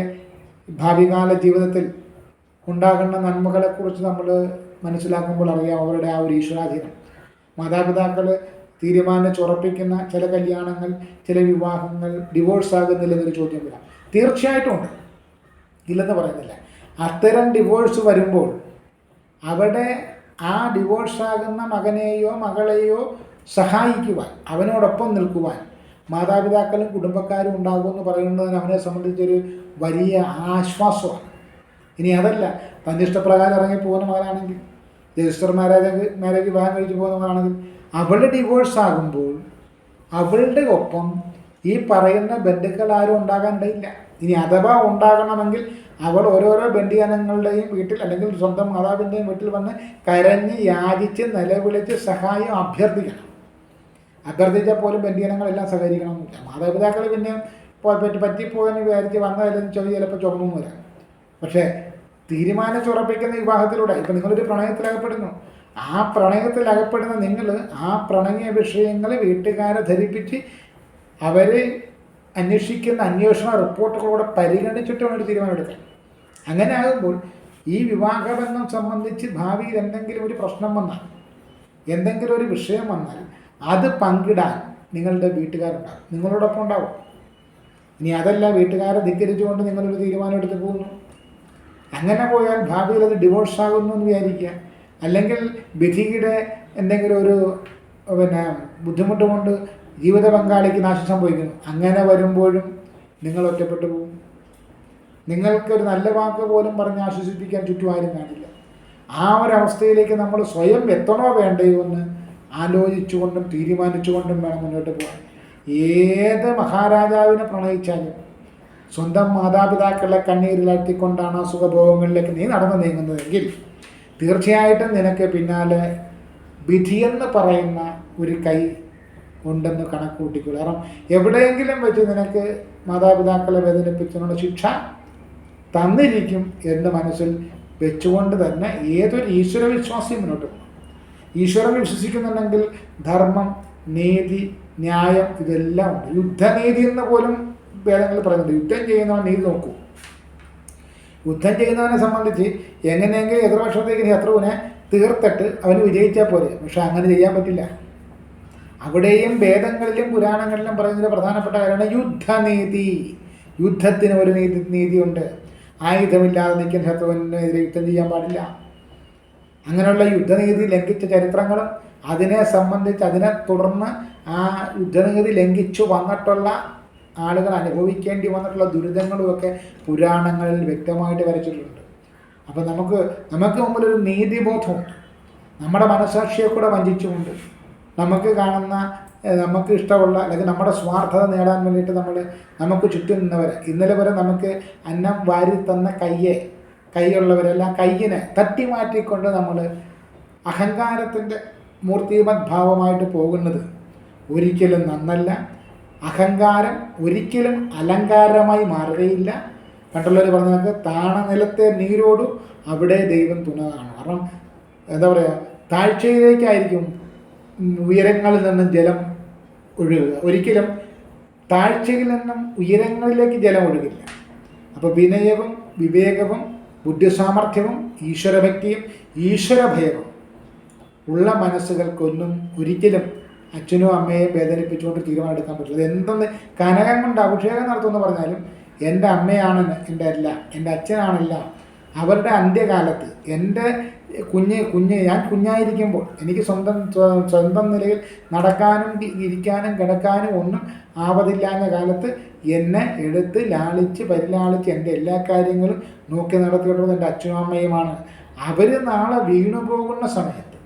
ഭാവികാല ജീവിതത്തിൽ ഉണ്ടാകുന്ന നന്മകളെക്കുറിച്ച് നമ്മൾ മനസ്സിലാക്കുമ്പോൾ അറിയാം അവരുടെ ആ ഒരു ഈശ്വരാധീനം. മാതാപിതാക്കൾ തീരുമാനിച്ചുറപ്പിക്കുന്ന ചില കല്യാണങ്ങൾ, ചില വിവാഹങ്ങൾ ഡിവോഴ്സ് ആകുന്നില്ലെന്നൊരു ചോദ്യം വരാം. തീർച്ചയായിട്ടും ഉണ്ട്, ഇല്ലെന്ന് പറയുന്നില്ല. അത്തരം ഡിവോഴ്സ് വരുമ്പോൾ അവിടെ ആ ഡിവോഴ്സാകുന്ന മകനെയോ മകളെയോ സഹായിക്കുവാൻ, അവനോടൊപ്പം നിൽക്കുവാൻ മാതാപിതാക്കളും കുടുംബക്കാരും ഉണ്ടാകുമെന്ന് പറയുന്നതിന് അവനെ സംബന്ധിച്ചൊരു വലിയ ആശ്വാസമാണ്. ഇനി അതല്ല, തൻ്റെ ഇഷ്ടപ്രകാരം ഇറങ്ങി പോകുന്ന മകനാണെങ്കിൽ, രജിസ്റ്റർ മാരേജ് വിവാഹം കഴിച്ച് പോകുന്ന മകനാണെങ്കിൽ, അവളുടെ ഡിവോഴ്സ് ആകുമ്പോൾ അവളുടെ ഒപ്പം ഈ പറയുന്ന ബന്ധുക്കൾ ആരും ഉണ്ടാകാനിടയില്ല. ഇനി അഥവാ ഉണ്ടാകണമെങ്കിൽ അവൾ ഓരോരോ ബന്ധുജനങ്ങളുടെയും വീട്ടിൽ അല്ലെങ്കിൽ സ്വന്തം മാതാവിൻ്റെയും വീട്ടിൽ വന്ന് കരഞ്ഞ് യാചിച്ച് നിലവിളിച്ച് സഹായം അഭ്യർത്ഥിക്കണം. അഭ്യർത്ഥിച്ചാൽ പോലും ബന്ധുജനങ്ങളെല്ലാം സഹകരിക്കണമെന്നില്ല. മാതാപിതാക്കൾ പിന്നെ പറ്റിപ്പോയെന്ന് വിചാരിച്ച് വന്നതല്ലെന്ന് ചെവി ചിലപ്പോൾ ചുമന്നു വരാം. പക്ഷേ തീരുമാനിച്ചുറപ്പിക്കുന്ന വിവാഹത്തിലൂടെ ഇപ്പം നിങ്ങളൊരു പ്രണയത്തിലകപ്പെടുന്നു, ആ പ്രണയത്തിലകപ്പെടുന്ന നിങ്ങൾ ആ പ്രണയ വിഷയങ്ങൾ വീട്ടുകാരെ ധരിപ്പിച്ച് അവർ അന്വേഷിക്കുന്ന അന്വേഷണ റിപ്പോർട്ടുകളോടെ പരിഗണിച്ചിട്ട് വേണം ഒരു തീരുമാനമെടുക്കാൻ. അങ്ങനെ ആകുമ്പോൾ ഈ വിവാഹബന്ധം സംബന്ധിച്ച് ഭാവിയിൽ എന്തെങ്കിലും ഒരു പ്രശ്നം വന്നാൽ, എന്തെങ്കിലും ഒരു വിഷയം വന്നാൽ അത് പങ്കിടാൻ നിങ്ങളുടെ വീട്ടുകാരുണ്ടാകും, നിങ്ങളോടൊപ്പം ഉണ്ടാവും. ഇനി അതല്ല, വീട്ടുകാരെ ധിക്കരിച്ചുകൊണ്ട് നിങ്ങളൊരു തീരുമാനം എടുത്ത് പോകുന്നു, അങ്ങനെ പോയാൽ ഭാവിയിൽ അത് ഡിവോഴ്സ് ആകുന്നു എന്ന് വിചാരിക്കുക. അല്ലെങ്കിൽ വിധിയുടെ എന്തെങ്കിലും ഒരു ബുദ്ധിമുട്ട് കൊണ്ട് ജീവിത പങ്കാളിക്ക് നാശം സംഭവിക്കുന്നു. അങ്ങനെ വരുമ്പോഴും നിങ്ങൾ ഒറ്റപ്പെട്ടു പോകും. നിങ്ങൾക്കൊരു നല്ല വാക്ക് പോലും പറഞ്ഞ് ആശ്വസിപ്പിക്കാൻ ചുറ്റും ആരും കാണില്ല. ആ ഒരവസ്ഥയിലേക്ക് നമ്മൾ സ്വയം എത്തണോ വേണ്ടയോ എന്ന് ആലോചിച്ചുകൊണ്ടും തീരുമാനിച്ചുകൊണ്ടും വേണം മുന്നോട്ട് പോകാൻ. ഏത് മഹാരാജാവിനെ പ്രണയിച്ചാലും സ്വന്തം മാതാപിതാക്കളെ കണ്ണീരിലാഴ്ത്തിക്കൊണ്ടാണ് ആ സുഖഭോഗങ്ങളിലേക്ക് നീ നടന്നു നീങ്ങുന്നതെങ്കിൽ തീർച്ചയായിട്ടും നിനക്ക് പിന്നാലെ വിധിയെന്ന് പറയുന്ന ഒരു കൈ ഉണ്ടെന്ന് കണക്ക് കൂട്ടിക്കൊള്ളു. കാരണം എവിടെയെങ്കിലും വെച്ച് നിനക്ക് മാതാപിതാക്കളെ വേദനിപ്പിച്ചതിനുള്ള ശിക്ഷ തന്നിരിക്കും എന്ന് മനസ്സിൽ വെച്ചുകൊണ്ട് തന്നെ ഏതൊരു ഈശ്വരവിശ്വാസിയും മുന്നോട്ട് പോകും. ഈശ്വരൻ വിശ്വസിക്കുന്നുണ്ടെങ്കിൽ ധർമ്മം, നീതി, ന്യായം ഇതെല്ലാം ഉണ്ട്. യുദ്ധനീതി എന്ന് പോലും വേദങ്ങളിൽ പറയുന്നുണ്ട്. യുദ്ധം ചെയ്യുന്നവൻ നീതി നോക്കൂ. യുദ്ധം ചെയ്യുന്നവനെ സംബന്ധിച്ച് എങ്ങനെയെങ്കിലും എതിർപക്ഷത്തേക്ക് ശത്രുവിനെ തീർത്തിട്ട് അവന് വിജയിച്ചാൽ പോരെ. പക്ഷെ അങ്ങനെ ചെയ്യാൻ പറ്റില്ല. അവിടെയും വേദങ്ങളിലും പുരാണങ്ങളിലും പറയുന്നതിൽ പ്രധാനപ്പെട്ട കാര്യമാണ് യുദ്ധനീതി. യുദ്ധത്തിന് ഒരു നീതിയുണ്ട്. ആയുധമില്ലാതെ നിൽക്കുന്ന ശത്രുവിനെതിരെ യുദ്ധം ചെയ്യാൻ പാടില്ല. അങ്ങനെയുള്ള യുദ്ധനീതി ലംഘിച്ച ചരിത്രങ്ങളും അതിനെ സംബന്ധിച്ച് അതിനെ തുടർന്ന് ആ യുദ്ധനീതി ലംഘിച്ചു വന്നിട്ടുള്ള ആളുകൾ അനുഭവിക്കേണ്ടി വന്നിട്ടുള്ള ദുരിതങ്ങളുമൊക്കെ പുരാണങ്ങളിൽ വ്യക്തമായിട്ട് വരച്ചിട്ടുണ്ട്. അപ്പം നമുക്ക് മുമ്പിലൊരു നീതിബോധമുണ്ട്. നമ്മുടെ മനസാക്ഷിയെ കൂടെ വഞ്ചിച്ചുകൊണ്ട് നമുക്ക് കാണുന്ന നമുക്ക് ഇഷ്ടമുള്ള അല്ലെങ്കിൽ നമ്മുടെ സ്വാർത്ഥത നേടാൻ വേണ്ടിയിട്ട് നമുക്ക് ചുറ്റും നിന്നവരെ, ഇന്നലെ വരെ നമുക്ക് അന്നം വാരി തന്ന കൈയുള്ളവരെല്ലാം കയ്യിനെ തട്ടി മാറ്റിക്കൊണ്ട് നമ്മൾ അഹങ്കാരത്തിൻ്റെ മൂർത്തിമത് ഭാവമായിട്ട് പോകുന്നത് ഒരിക്കലും നന്നല്ല. അഹങ്കാരം ഒരിക്കലും അലങ്കാരമായി മാറുകയില്ല. പണ്ടുള്ളവർ പറഞ്ഞത് താണ നിലത്തെ നീരോടു അവിടെ ദൈവം തുണതാണ്. കാരണം എന്താ പറയുക, താഴ്ചയിലേക്കായിരിക്കും ഉയരങ്ങളിൽ നിന്നും ജലം ഒഴുകുക. ഒരിക്കലും താഴ്ചയിൽ നിന്നും ഉയരങ്ങളിലേക്ക് ജലം ഒഴുകില്ല. അപ്പോൾ വിനയവും വിവേകവും ബുദ്ധിസാമർഥ്യവും ഈശ്വരഭക്തിയും ഈശ്വരഭയവും ഉള്ള മനസ്സുകൾക്കൊന്നും ഒരിക്കലും അച്ഛനും അമ്മയെയും വേദനിപ്പിച്ചുകൊണ്ട് തീരുമാനം എടുക്കാൻ പറ്റില്ല. എന്തെന്ന് കനകം കൊണ്ട് അഭിഷേകം നടത്തുമെന്ന് പറഞ്ഞാലും എൻ്റെ അമ്മയാണ് എൻ്റെ അല്ല, എൻ്റെ അച്ഛനാണല്ല. അവരുടെ അന്ത്യകാലത്ത് എൻ്റെ ഞാൻ കുഞ്ഞായിരിക്കുമ്പോൾ എനിക്ക് സ്വന്തം നിലയിൽ നടക്കാനും ഇരിക്കാനും കിടക്കാനും ഒന്നും ആവതില്ലാത്ത കാലത്ത് എന്നെ എടുത്ത് ലാളിച്ച് പരിലാളിച്ച് എൻ്റെ എല്ലാ കാര്യങ്ങളും നോക്കി നടത്തിയിട്ടുള്ളത് എൻ്റെ അച്ഛനും അമ്മയുമാണ്. അവർ നാളെ വീണു പോകുന്ന സമയത്ത്,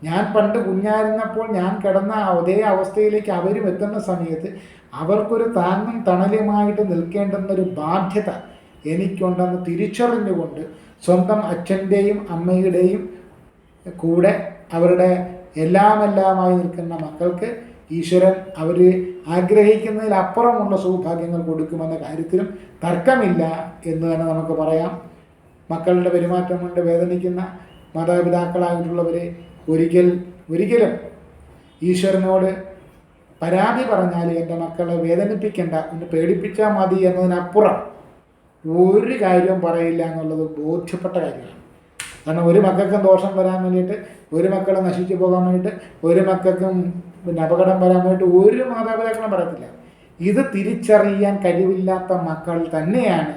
ഞാൻ പണ്ട് കുഞ്ഞായിരുന്നപ്പോൾ ഞാൻ കിടന്ന അതേ അവസ്ഥയിലേക്ക് അവരും എത്തുന്ന സമയത്ത് അവർക്കൊരു താങ്ങും തണലുമായിട്ട് നിൽക്കേണ്ടുന്നൊരു ബാധ്യത എനിക്കുണ്ടെന്ന് തിരിച്ചറിഞ്ഞുകൊണ്ട് സ്വന്തം അച്ഛൻ്റെയും അമ്മയുടെയും കൂടെ അവരുടെ എല്ലാമെല്ലാമായി നിൽക്കുന്ന മക്കൾക്ക് ഈശ്വരൻ അവർ ആഗ്രഹിക്കുന്നതിലപ്പുറമുള്ള സൗഭാഗ്യങ്ങൾ കൊടുക്കുമെന്ന കാര്യത്തിലും തർക്കമില്ല എന്ന് തന്നെ നമുക്ക് പറയാം. മക്കളുടെ പെരുമാറ്റം കൊണ്ട് വേദനിക്കുന്ന മാതാപിതാക്കളായിട്ടുള്ളവരെ ഒരിക്കലും ഈശ്വരനോട് പരാതി പറഞ്ഞാൽ എൻ്റെ മക്കളെ വേദനിപ്പിക്കേണ്ട, ഒന്ന് പേടിപ്പിച്ചാൽ മതി എന്നതിനപ്പുറം ഒരു കാര്യവും പറയില്ല എന്നുള്ളത് ബോധ്യപ്പെട്ട കാര്യമാണ്. കാരണം ഒരു മക്കൾക്കും ദോഷം വരാൻ വേണ്ടിയിട്ട്, ഒരു മക്കളെ നശിച്ചു പോകാൻ വേണ്ടിയിട്ട്, ഒരു മക്കൾക്കും അപകടം വരാൻ വേണ്ടിയിട്ട് ഒരു മാതാപിതാക്കളും പറയത്തില്ല. ഇത് തിരിച്ചറിയാൻ കഴിവില്ലാത്ത മക്കൾ തന്നെയാണ്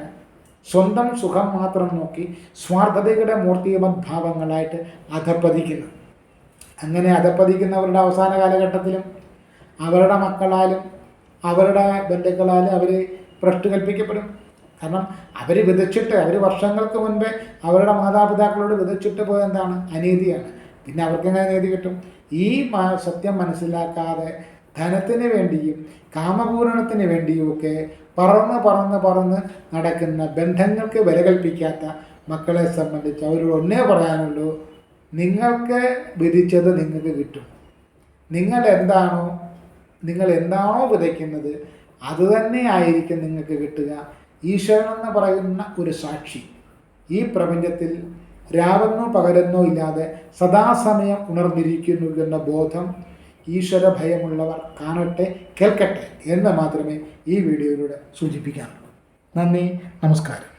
സ്വന്തം സുഖം മാത്രം നോക്കി സ്വാർത്ഥതയുടെ മൂർത്തിമത് ഭാവങ്ങളായിട്ട് അധപ്പതിക്കുന്നത്. അങ്ങനെ അധപ്പതിക്കുന്നവരുടെ അവസാന കാലഘട്ടത്തിലും അവരുടെ മക്കളാലും അവരുടെ ബന്ധുക്കളാലും അവർ ഭ്രഷ്ട് കൽപ്പിക്കപ്പെടും. കാരണം അവർ വർഷങ്ങൾക്ക് മുൻപേ അവരുടെ മാതാപിതാക്കളോട് വിതച്ചിട്ട് പോയത് എന്താണ്? അനീതിയാണ്. പിന്നെ അവർക്കെങ്ങനെ നീതി കിട്ടും? ഈ സത്യം മനസ്സിലാക്കാതെ ധനത്തിന് വേണ്ടിയും കാമപൂരണത്തിന് വേണ്ടിയുമൊക്കെ പറന്ന് നടക്കുന്ന ബന്ധങ്ങൾക്ക് വില കൽപ്പിക്കാത്ത മക്കളെ സംബന്ധിച്ച് അവരോട് ഒന്നേ പറയാനുള്ളൂ, നിങ്ങൾക്ക് വിധിച്ചത് നിങ്ങൾക്ക് കിട്ടും. നിങ്ങൾ എന്താണോ വിതയ്ക്കുന്നത് അത് തന്നെ ആയിരിക്കും നിങ്ങൾക്ക് കിട്ടുക. ഈശ്വരൻ എന്ന് പറയുന്ന ഒരു സാക്ഷി ഈ പ്രപഞ്ചത്തിൽ രാവെന്നോ പകലെന്നോ ഇല്ലാതെ സദാസമയം ഉണർന്നിരിക്കുന്നു എന്ന ബോധം ഈശ്വര ഭയമുള്ളവർ കാണട്ടെ, കേൾക്കട്ടെ എന്ന് മാത്രമേ ഈ വീഡിയോയിലൂടെ സൂചിപ്പിക്കാറുള്ളൂ. നന്ദി, നമസ്കാരം.